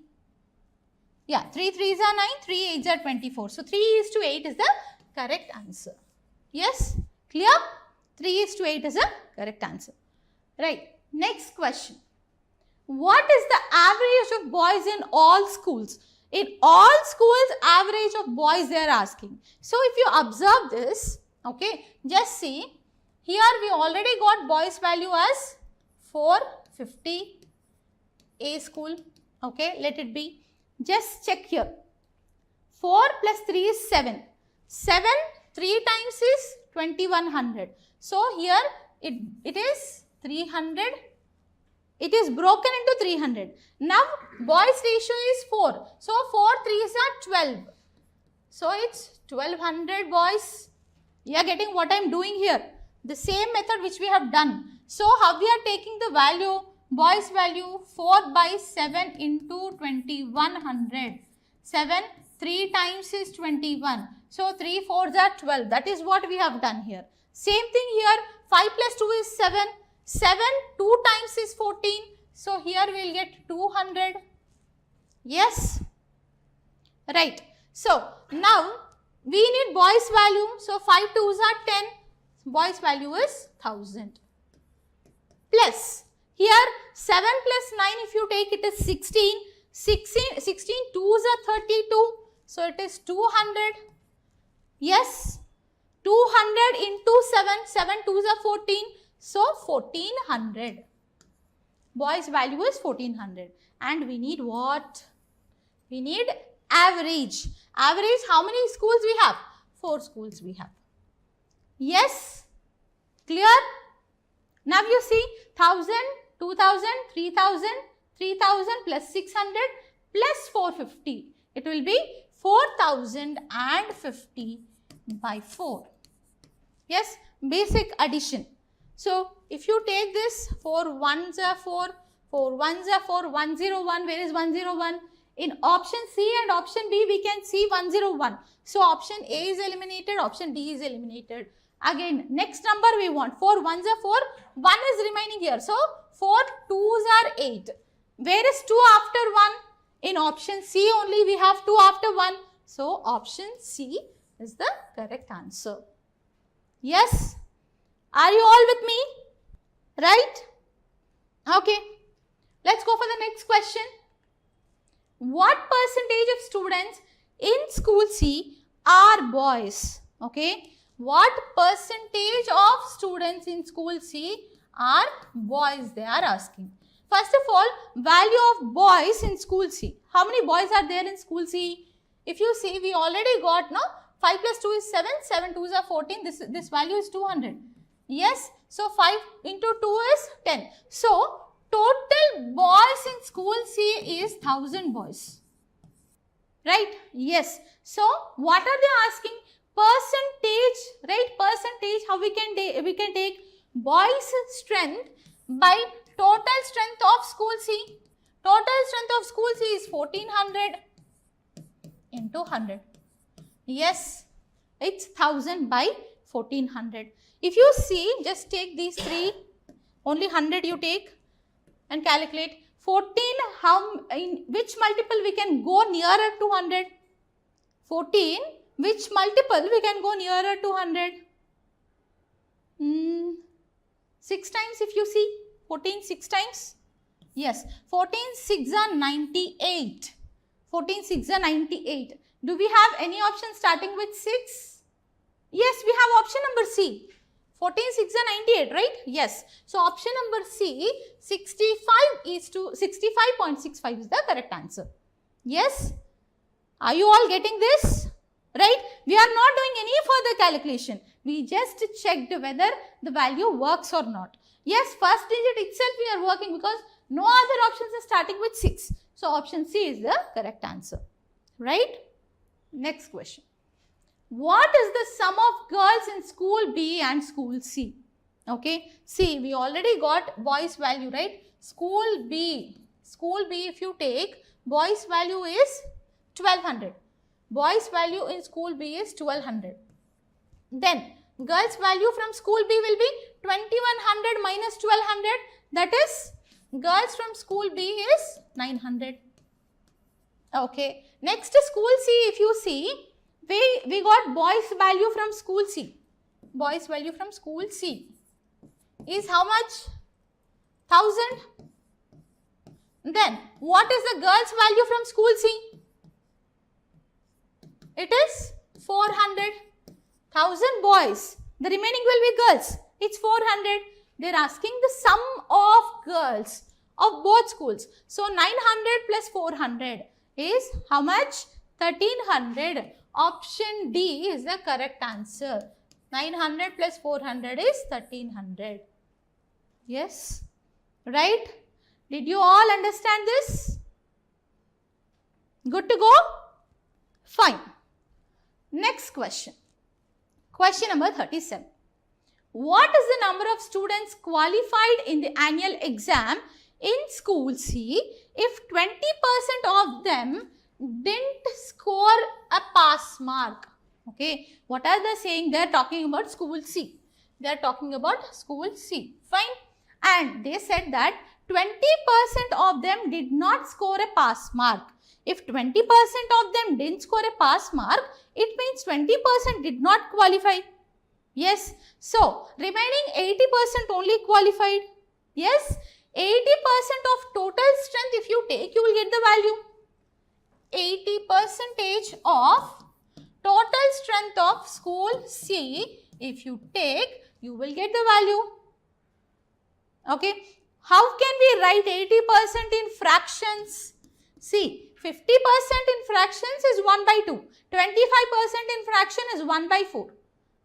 Yeah, 3 3s are 9, 3 8s are 24. So, 3 is to 8 is the correct answer. Yes, clear? 3 is to 8 is the correct answer. Right. Next question. What is the average of boys in all schools? In all schools, average of boys they are asking. So, if you observe this, okay, just see, here we already got boys value as 450. A school, okay, let it be. Just check here. 4 plus 3 is 7. 7, 3 times is 2100. So, here it is 300. It is broken into 300. Now, boys ratio is 4. So, 4 3s are 12. So, it's 1200 boys. You are getting what I am doing here. The same method which we have done. So, how we are taking the value? Boys value 4 by 7 into 2100. 7, 3 times is 21. So, 3 4s are 12. That is what we have done here. Same thing here. 5 plus 2 is 7. 7, 2 times is 14. So, here we will get 200. Yes. Right. So, now we need boys value. So, 5 2s are 10. Boys value is 1000. Plus. Here 7 plus 9 if you take it is 16. 16 2s are 32. So, it is 200. Yes. 200 into 7. 7 2s are 14. So, 1400. Boys value is 1400. And we need what? We need average. Average how many schools we have? 4 schools we have. Yes. Clear? Now, you see 1000. 2000, 3000, 3000 plus 600 plus 450. It will be 4050 by 4. Yes, basic addition. So, if you take this 4 1s are 4, 4 1s are 4, 101, where is 101? In option C and option B, we can see 101. So, option A is eliminated, option D is eliminated. Again, next number we want 4 1s are 4, 1 is remaining here. So, 4 2s are 8. Where is 2 after 1? In option C only we have 2 after 1. So, option C is the correct answer. Yes? Are you all with me? Right? Okay. Let's go for the next question. What percentage of students in school C are boys? Okay. What percentage of students in school C are boys? They are asking. First of all, value of boys in school C. How many boys are there in school C? If you see, we already got, no? 5 plus 2 is 7, 7 2s are 14, this value is 200. Yes, so 5 into 2 is 10. So, total boys in school C is 1000 boys. Right? Yes. So, what are they asking? Percentage, right? Percentage, how we can take boys strength by total strength of school C. Total strength of school C is 1400 into 100. Yes, it's 1000 by 1400. If you see, just take these three, only 100 you take and calculate. 14, in which multiple we can go nearer to 100? 14, which multiple we can go nearer to 100? 6 times if you see, 14 6 times. Yes, 14 6 are 98. 14 6 are 98. Do we have any option starting with 6? Yes, we have option number C. 14 6 are 98, right? Yes. So, option number C, 65.65 is the correct answer. Yes. Are you all getting this? Right? We are not doing any further calculation. We just checked whether the value works or not. Yes, first digit itself we are working because no other options are starting with 6. So, option C is the correct answer. Right? Next question. What is the sum of girls in school B and school C? Okay. See, we already got boys value, right? School B, if you take, boys value is 1200. Boys value in school B is 1200. Then, girls value from school B will be 2100 minus 1200. That is, girls from school B is 900. Okay. Next, school C, if you see, we got boys value from school C. Boys value from school C is how much? 1000. Then, what is the girls value from school C? It is 400. 1000 boys. The remaining will be girls. It's 400. They are asking the sum of girls of both schools. So, 900 plus 400 is how much? 1300. Option D is the correct answer. 900 plus 400 is 1300. Yes. Right? Did you all understand this? Good to go? Fine. Next question. Question number 37. What is the number of students qualified in the annual exam in school C if 20% of them didn't score a pass mark? Okay. What are they saying? They are talking about school C. They are talking about school C. Fine. And they said that 20% of them did not score a pass mark. If 20% of them didn't score a pass mark, it means 20% did not qualify. Yes. So, remaining 80% only qualified. Yes. 80% of total strength if you take, you will get the value. 80% of total strength of school C, if you take, you will get the value. Okay. How can we write 80% in fractions? See, 50% in fractions is 1 by 2. 25% in fraction is 1 by 4.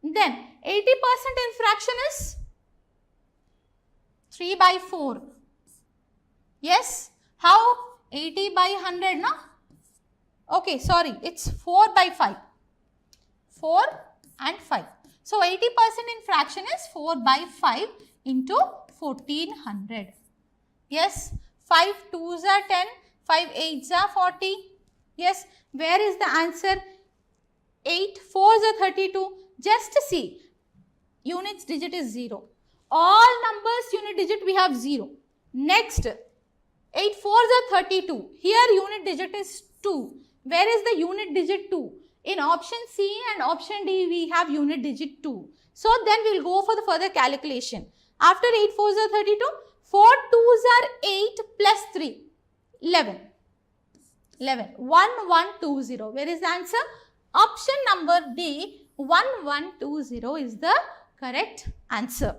Then 80% in fraction is 3 by 4. Yes. How? 80 by 100, no? Okay, sorry. It's 4 by 5. 4 and 5. So, 80% in fraction is 4 by 5 into 1400. Yes. 5 2s are 10. 5 8s are 40. Yes. Where is the answer? 8 4s are 32. Just see. Units digit is 0. All numbers unit digit we have 0. Next. 8 4s are 32. Here unit digit is 2. Where is the unit digit 2? In option C and option D we have unit digit 2. So then we will go for the further calculation. After 8 4s are 32. 4 2s are 8 plus 3. 11. 11. 1120. Where is the answer? Option number D, 1120 is the correct answer.